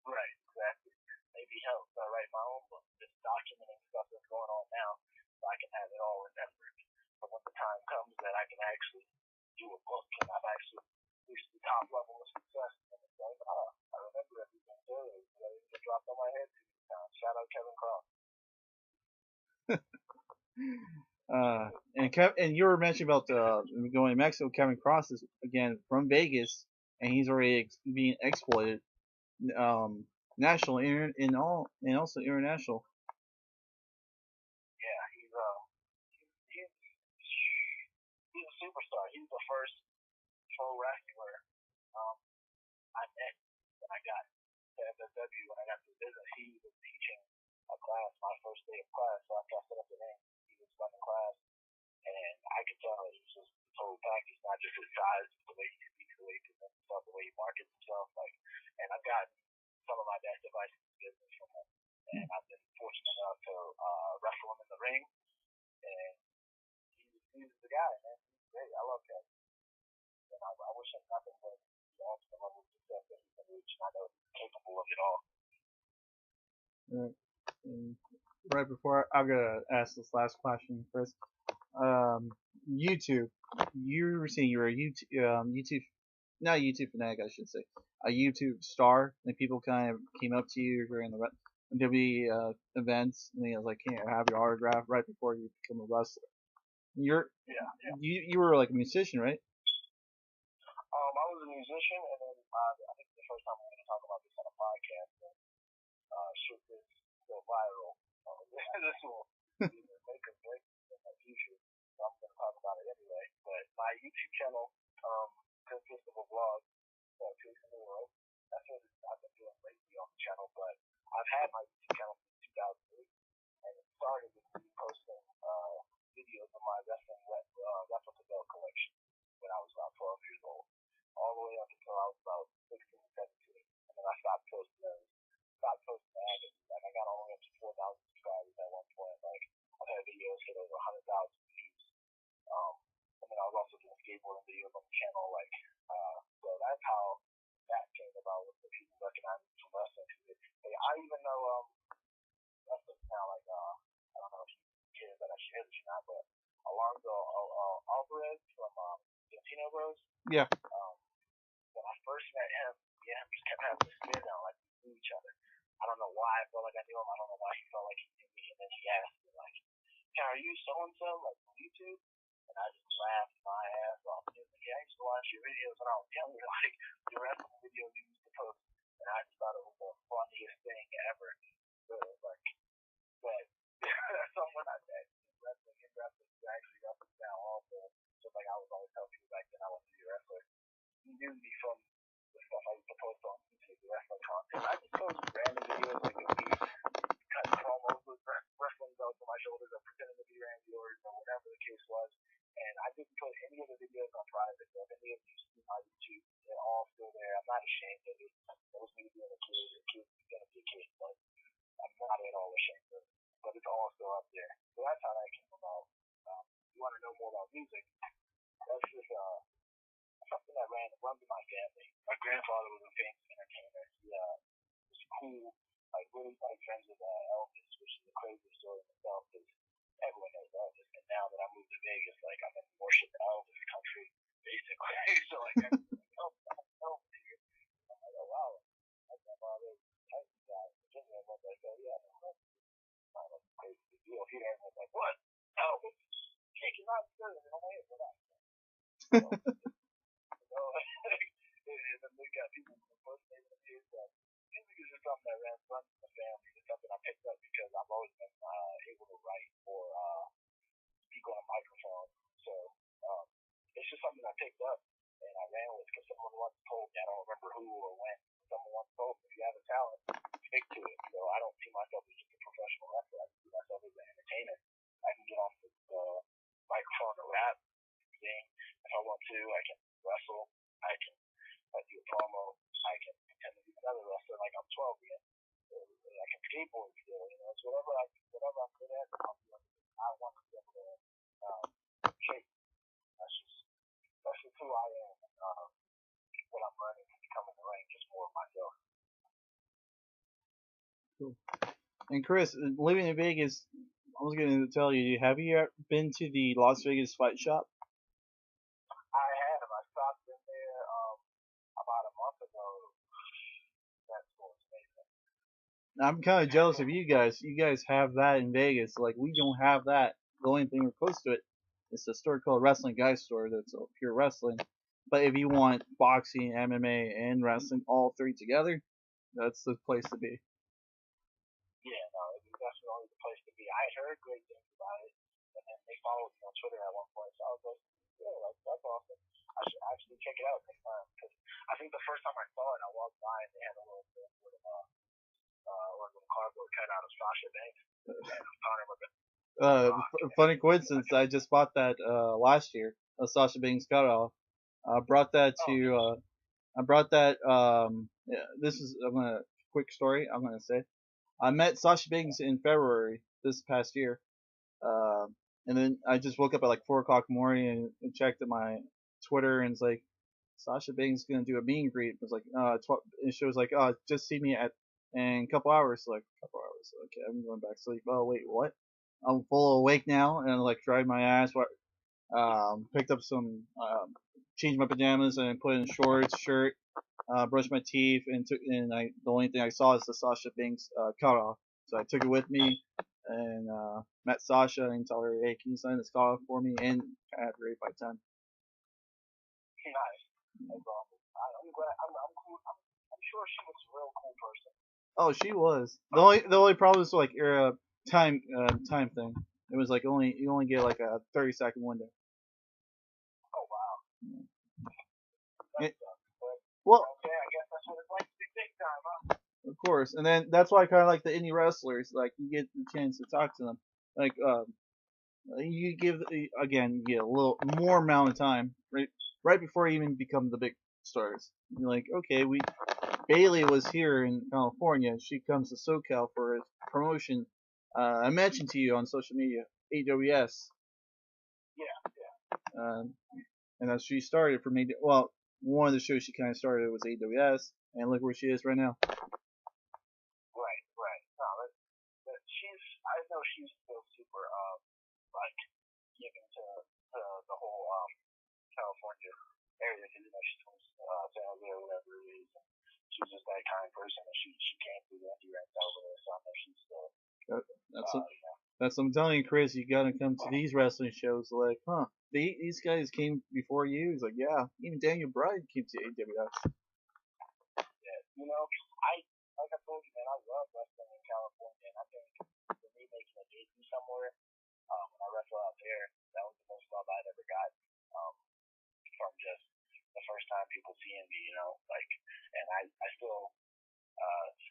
Right, exactly. Maybe help if I write my own book, just documenting stuff that's going on now, so I can have it all remembered. But when the time comes that I can actually do a book and I've actually reached the top level of success, and it's like, I remember everything good. It just dropped on my head 2 times. Shout out Kevin Cross. And you were mentioning about going to Mexico. Kevin Cross is again from Vegas, and he's already being exploited, national and also international. Yeah, he's a superstar. He's the first pro wrestler I met when I got to FSW, when I got to business. He was teaching a class, my first day of class, so after I set up the name, he was running class, and I could tell he was just the total package, not just his size, but the way he speaks, the way he presents himself, the way he markets himself. And I've gotten some of my best advice in business from him, and I've been fortunate enough to wrestle him in the ring, and he's the guy, man. He's great. I love him, and I wish him nothing but the ultimate level of success that he can reach, and I know he's capable of it all. Right. And right before I'm gonna ask this last question, Chris. YouTube. You were saying you're a YouTube, not a YouTube fanatic, I should say, a YouTube star, and people kind of came up to you during the WWE events, and they was like, "Can I have your autograph?" Right before you become a wrestler. You were like a musician, right? I was a musician, and then I think the first time we're going to talk about this on a podcast, and should this go viral, this will either make or break in the future. So I'm going to talk about it anyway. But my YouTube channel consists of a vlog called Chasing the World. That's what I've been doing lately on the channel, but I've had my YouTube channel since 2008, and it started with me posting videos of my wrestling replica belt collection when I was about 12 years old, all the way up until I was about 16, 17, and then I stopped posting those. Stopped posting ads. Like I got all the way up to 4,000 subscribers at one point. Like I've had videos hit over 100,000 views. And then I was also doing skateboarding videos on the channel. So that's how that came about with the people recognizing me from wrestling. I even know wrestling now. I don't know if you care that I share this or not, but Alonzo Alvarez from Santino Bros. Yeah. When I first met him, just kept having this stare down like we knew each other. I don't know why I felt like I knew him. I don't know why he felt like he knew me. And then he asked me, like, "Hey, are you so and so, like, on YouTube?" And I just laughed my ass off. He was like, "Yeah, I used to watch your videos when I was younger, like the wrestling videos you used to post." And I just thought it was the funniest thing ever. So it was like, but someone I met wrestling and wrestling who actually wrestles now also. Just like I was always telling people back then I wanted to be a wrestler. He knew me from the stuff I used to post on YouTube, the wrestling content. I just post random videos like of me cutting promos with wrestling belts on my shoulders or pretending to be Randy Orton or whatever the case was. And I didn't put any of the videos on private. So if any of you see my YouTube, they're all still there. I'm not ashamed of it. It was me being a kid. A kid's gonna be a kid. But I'm not at all ashamed of it, but it's all still up there. So that's how that came about. You want to know more about music? That's just something that runs in my family. My grandfather was a famous entertainer. He was cool, like really like friends with Elvis, which is a crazy story in itself because everyone knows Elvis. And now that I moved to Vegas, like I'm in worship Elvis country, basically. So like everyone's like, oh, Elvis here. I'm like, oh wow, my grandfather type of guy in Virginia. Everyone's like, oh yeah, that's not like a crazy big deal here. Everyone's like, what? Elvis? Shaking not good. And I'm like, what? So, and then we got people from the first name of the year. So music is just something that runs in the family. It's something I picked up because I've always been able to write or speak on a microphone. So it's just something I picked up and I ran with because someone once told me, I don't remember who or when, someone once told me, if you have a talent, stick to it. So I don't see myself as just a professional wrestler. I see myself as an entertainer. I can get on the microphone to rap, sing if I want to. I can wrestle. I can do a promo. I can pretend to be another wrestler like I'm 12 again. I can skateboard still. You know, it's whatever I'm good at. I want to be able to shape. That's just who I am. And, what I'm learning to become in the ring, just more of myself. Cool. And Chris, living in Vegas, I was going to tell you, have you ever been to the Las Vegas Fight Shop? I have. I stopped in there about a month ago. That store is amazing. I'm kind of jealous of you guys. You guys have that in Vegas. Like, we don't have that. The only thing we're close to it is a store called Wrestling Guy Store that's pure wrestling. But if you want boxing, MMA, and wrestling all three together, that's the place to be. Yeah, no, it was definitely the place to be. I had heard great things about it, and then they followed me on Twitter at one point, so I was like, yeah, like, that's awesome. I should actually check it out next time, because I think the first time I saw it, I walked by and they had a little billboard of little cardboard cut out of Sasha Banks, and I'm talking about Funny coincidence. I just bought that last year. A Sasha Banks cutoff. I brought that to. I brought that. Yeah, this is. I'm gonna quick story. I'm gonna say. I met Sasha Banks in February this past year. And then I just woke up at like 4 o'clock in the morning and checked at my Twitter and it's like Sasha Banks is gonna do a meet and greet. It was like and she was like, oh, just see me at in a couple hours. Like a couple hours. Okay, I'm going back to sleep. Oh wait, what? I'm full awake now and like dried my ass. Picked up some changed my pajamas and put in shorts, shirt, brushed my teeth, and the only thing I saw is the Sasha Banks cutoff. So I took it with me and met Sasha and told her, hey, can you sign this cutoff for me? And I had her 8x10. Nice. That's awesome. I'm glad. I'm cool. I'm sure she was a real cool person. Oh, she was. The only problem is like time thing. It was like you only get like a 30-second window. Oh wow. Well, okay, I guess that's what it's like to be big time, huh? Of course, and then that's why I kind of like the indie wrestlers. Like you get the chance to talk to them. Like you get a little more amount of time right before you even become the big stars. You're like, okay, Bailey was here in California. She comes to SoCal for a promotion. I mentioned to you on social media, AWS. Yeah. And as she started from well, one of the shows she kind of started was AWS, and look where she is right now. Right. No, I know she's still super, like, given to the whole, California area, because, you know, she's from, San Jose or whatever it is, and she's just that kind of person, and she came through the indie ranks over there, so I know she's still, That's what I'm telling you, Chris. You gotta come to these wrestling shows. Like, huh? These guys came before you. He's like, yeah. Even Daniel Bryan came to AWS. Yeah, you know, like I told you, man, I love wrestling in California, and I think for me making a debut somewhere, when I wrestle out there, that was the most love I'd ever got, from just the first time people seeing me, you know, like, and I still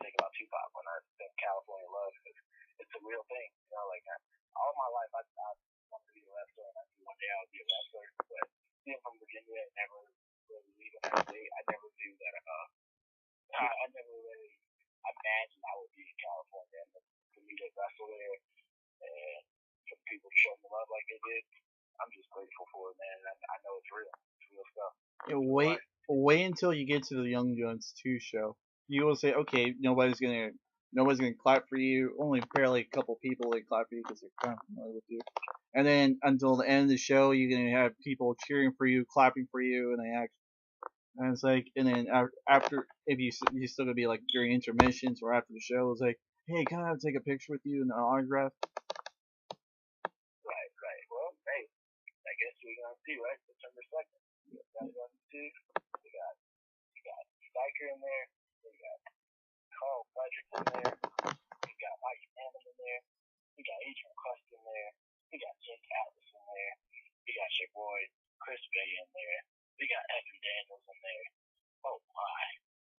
think about Tupac when I think California love, because it's a real thing, you know, like, all my life I wanted to be a wrestler, and I knew one day I would be a wrestler, but being from Virginia and never really leaving that state, I never knew that, I never really imagine I would be in California, and for me to wrestle there and for people to show me love like they did, I'm just grateful for it, man. I know it's real. It's real stuff. Wait until you get to the Young Guns 2 show. You will say, okay, nobody's gonna clap for you. Only barely a couple people that clap for you because they're kind of familiar with you. And then until the end of the show, you're gonna have people cheering for you, clapping for you, and they act. And it's like, and then after, if you still gonna be like during intermissions or after the show, it's like, hey, can I take a picture with you and an autograph? Right. Well, hey, I guess we're gonna see, right? September 2nd. We got Steiker in there. We got Carl Frederick in there. We got Mike Hammond in there. We got Adrian Quest in there. We got Jake Atlas in there. We got your boy Chris Bay in there. We got Evan Daniels in there. Oh my.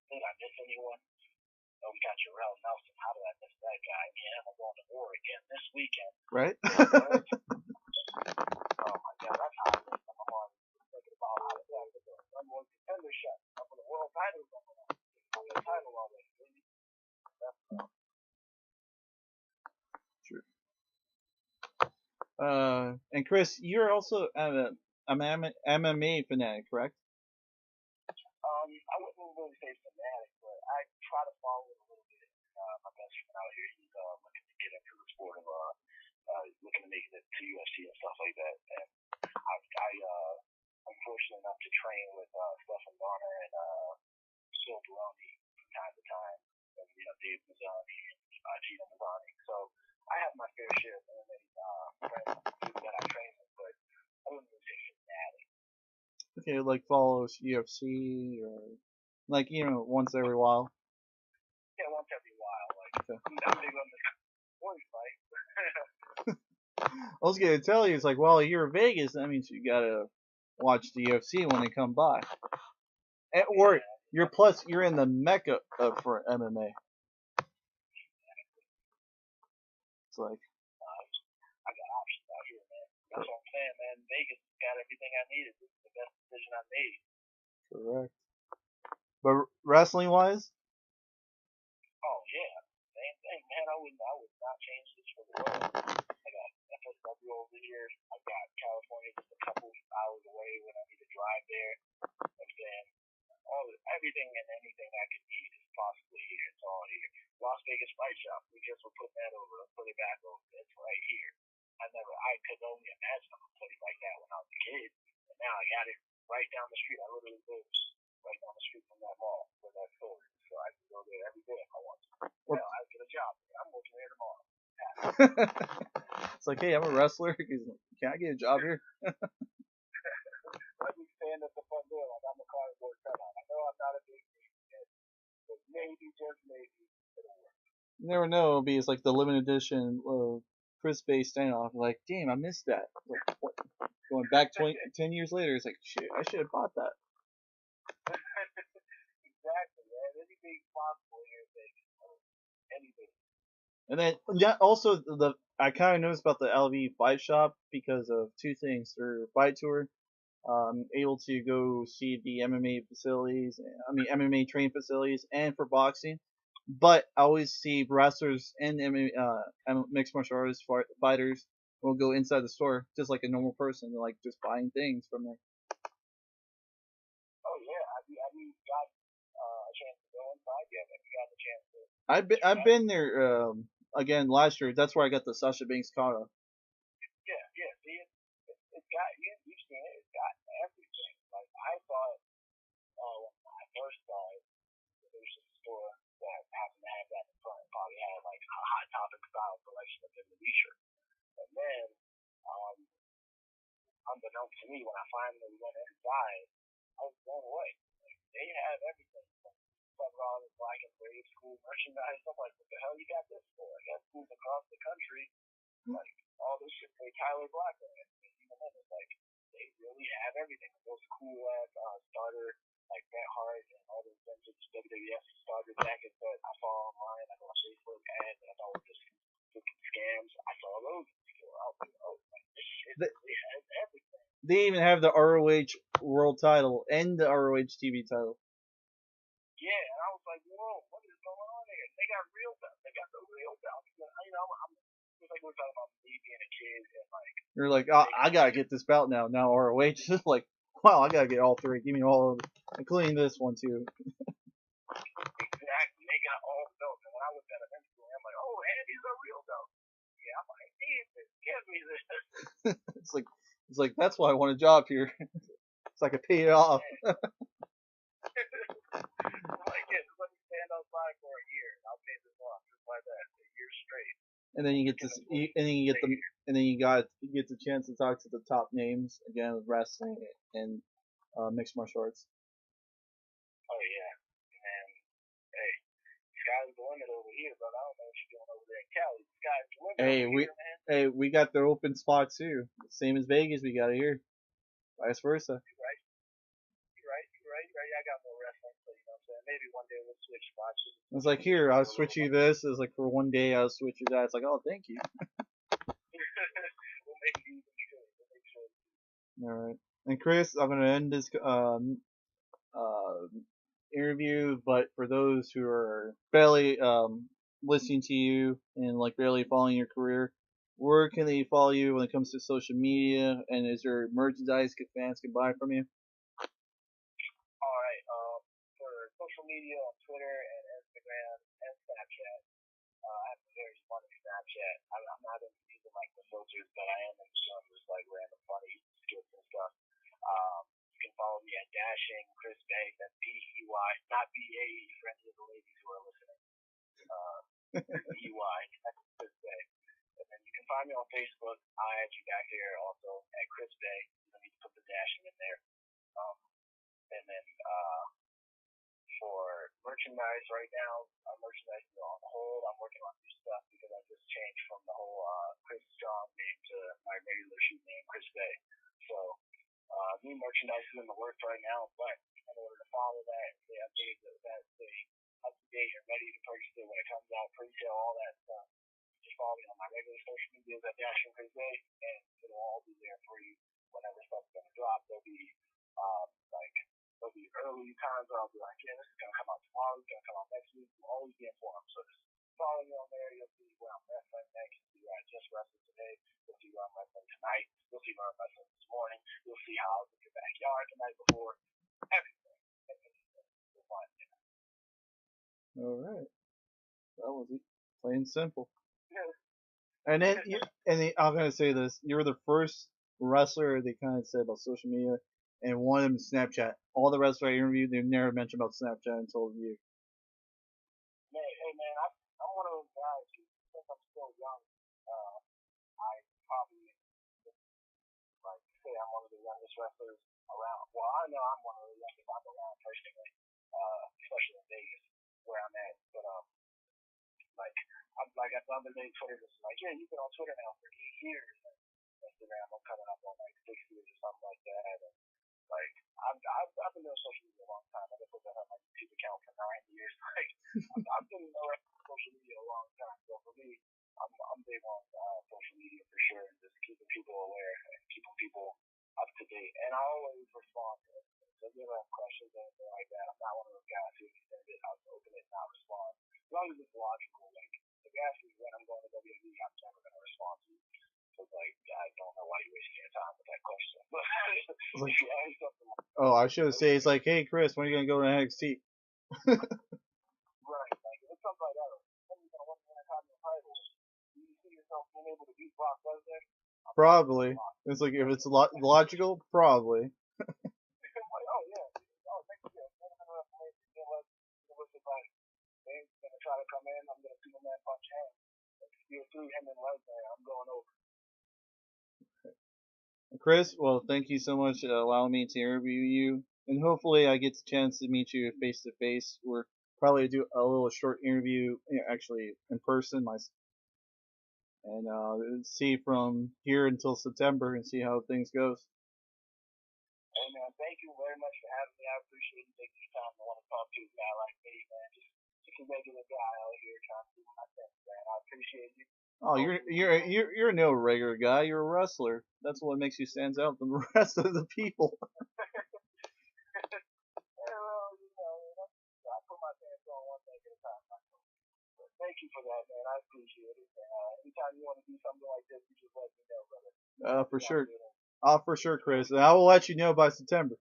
Did I miss anyone? Oh, we got Jarrell Nelson. How did I miss that guy? Man, I'm going to war again this weekend. Right? Oh my God, that's how I miss them. I'm on thinking about how to play the number one contender shot. I'm on the world title. I'm the title already, baby. True. And Chris, you're also an MMA fanatic, correct? I wouldn't really say fanatic, but I try to follow it a little bit. My best friend out here, he's looking to get into the sport of looking to make it to UFC and stuff like that. And I'm fortunate enough to train with Stephan Bonner and Phil Baroni from time to time, and Dave Mazzani and Gino Mazzani. So I have my fair share of MMA friends that I train with, but I wouldn't really say fanatic. Okay, like follows UFC or like once every while. Yeah, once every while. Like okay. I'm big on the sports fight. I was gonna tell you, it's like, well, you're in Vegas, that means you gotta watch the UFC when they come by. Or you're in the mecca for MMA. It's like I got options out here, man. That's what I'm saying, man. Vegas got everything I needed. This is the best decision I made. Correct. But wrestling wise? Oh yeah, same thing, man. I would not change this for the world. I got FSW over here. I got California just a couple hours away when I need to drive there. And then everything and anything I could need is possibly here. It's all here. Las Vegas Fight Shop. We just were putting that over. Let's put it back over. It's right here. I could only imagine a place like that when I was a kid. And now I got it right down the street. I literally live right down the street from that mall where that store is. So I can go there every day if I want to. Well, I get a job. I'm working there tomorrow. It's like, hey, I'm a wrestler. Can I get a job here? Let me stand at the front door like I'm a cardboard cutout. I know I'm not a big name, but maybe, just maybe, it'll work. You never know. It'll be like the limited edition Chris Bay standoff. Like, damn, I missed that. Like, what? Going back 10 years later, it's like, shit, I should have bought that. Exactly, man. Anything possible here in Vegas. Anything. And then, also, I kind of noticed about the LV Fight Shop because of two things. Their fight tour, able to go see the MMA facilities, MMA training facilities, and for boxing. But I always see wrestlers and mixed martial artists fighters will go inside the store just like a normal person, like just buying things from there. Oh yeah, have you got a chance to go inside? Yeah, have you got the chance to? I've been there again last year. That's where I got the Sasha Banks kata. Yeah. See, it's got you've seen it. It's got everything. Like I thought, when I first saw it, there was a store that happened to have that in front. Probably had like a Hot Topic style selection of the t-shirt. And then, unbeknownst to me, when I finally went inside, I was blown away. Like, they have everything from $7 Black and Brave school merchandise. I'm like, what the hell you got this for? I got schools across the country. Like, all this shit for Tyler Black. And even then, it's like, they really have everything. Those cool ass starter, like Bret Hart and all those vintage WWF starter jackets that I saw online. I saw Facebook ads and I thought were just freaking scams. I saw those. I was like, oh, like, this shit really has everything. They even have the ROH World Title and the ROH TV title. Yeah, and I was like, whoa, what is going on here? They got real belts. They got the real belts. You know, I'm just like we're talking about me being a kid and like You're like, oh, I gotta get this belt now. Now ROH is like, wow, I gotta get all three. Give me all of them, including this one too. exactly. They got all the belts. And when I looked at them instantly, I'm like, oh, Andy's a real belt. Yeah, I'm like, give me this. it's like that's why I want a job here. So I could pay it off. I'm like, yeah, just let me stand outside for a year and I'll pay this off just like that, a year straight. And then you get to, and then you get the, and then you get the chance to talk to the top names again with wrestling and mixed martial arts. Oh yeah, and hey, sky's the limit over here, but I don't know what you're doing over there in Cali. Sky's the limit over here, man. Hey, we got the open spot too. Same as Vegas, we got it here. Vice versa. You're right. I got more wrestling, so you know what I'm saying. Maybe one day we'll switch spots. It's like here, I'll switch you this. It's like for one day, I'll switch you that. It's like, oh, thank you. We'll make it even sure. We'll make sure. All right. And Chris, I'm gonna end this interview, but for those who are barely listening to you and like barely following your career, where can they follow you when it comes to social media? And is there merchandise fans can buy from you? Alright, for social media on Twitter and Instagram and Snapchat, I have a very funny Snapchat. I'm not into using like the filters, but I am into doing just like random funny skits and stuff. You can follow me at Dashing Chris Bay. That's B-E-Y, not B-A-E for any of the ladies who are listening. B-E-Y, that's Chris Bay. And then you can find me on Facebook. I add you back here also at Chris Bay. You don't need to put the dashing in there. And then for merchandise right now, merchandise is on hold. I'm working on new stuff because I just changed from the whole Chris Strong name to my regular shoot name, Chris Bay. So new merchandise is in the works right now, but in order to follow that and stay updated, that stay up to date and ready to purchase it when it comes out, pre-sale, all that stuff, just follow me on my regular social media at Dashing Chris Bay, and it'll all be there for you whenever stuff's gonna drop. There'll be early times where I'll be like, yeah, this is gonna come out tomorrow, it's gonna come out next week. You'll always be informed. So just follow me on there. You'll see where I'm wrestling next. You'll see where I just wrestled today. You'll see where I'm wrestling tonight. You'll see where I'm wrestling this morning. You'll see how I was in your backyard the night before. Everything. You'll find it. All right. That was it. Plain and simple. Yeah. And then, I'm gonna say this: you were the first wrestler they kind of said about social media, and one of them Snapchat. All the wrestlers I interviewed, they never mentioned about Snapchat until you. Hey man, I'm one of those guys who, since I'm still young, I probably like say I'm one of the youngest wrestlers around. Well, I know I'm one of the youngest I'm around personally, especially in Vegas where I'm at. But like I'm like at the other day, Twitter was like, yeah, you've been on Twitter now for 8 years, and Instagram I'm coming up on like 6 years or something like that. And like I've been doing social media a long time. I've been putting on my YouTube account for 9 years. Like I've been around social media a long time. So for me, I'm big on social media for sure, and just keeping people aware and keeping people up to date. And I always respond to it. So if you ever have questions or anything like that, I'm not one of those guys who send it out to open it and not respond. As long as it's logical, like if you ask me when I'm going to WWE, I'm never going to respond to you. So like, I don't know why you're wasting your time with that question. But if you ask something like, oh, I should say it's like, hey Chris, when are you gonna go to NXT? right, like if it's something like that, when are you going to win the Intercontinental title? Do you see yourself being able to beat Brock Lesnar? Probably. It's like if it's logical, probably. Like, oh yeah, oh next year, I'm going to what's it like? They're going to try to come in. I'm going to Superman punch him. Like, Spear through him and Lesnar. I'm going over. Chris, well, thank you so much for allowing me to interview you, and hopefully I get the chance to meet you face to face. We're probably do a little short interview, actually in person, and see from here until September and see how things goes. Hey man, thank you very much for having me. I appreciate you taking your time to want to talk to a guy like me, man. Just a regular guy out here trying to do my thing, man. I appreciate you. Oh, you're no regular guy. You're a wrestler. That's what makes you stand out from the rest of the people. Well, I put man. I appreciate it. Anytime you want to do something like this, you just let me know, brother. For sure. For sure, Chris. And I will let you know by September.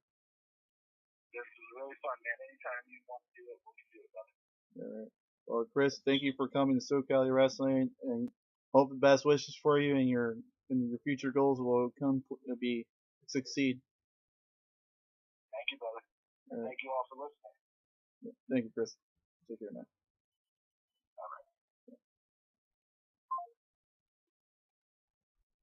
This is really fun, man. Anytime you want to do it, we can do it, brother. All right. Well, Chris, thank you for coming to SoCali Wrestling, and hope the best wishes for you and your future goals will be succeed. Thank you, brother. Thank you all for listening. Thank you, Chris. Take care, man.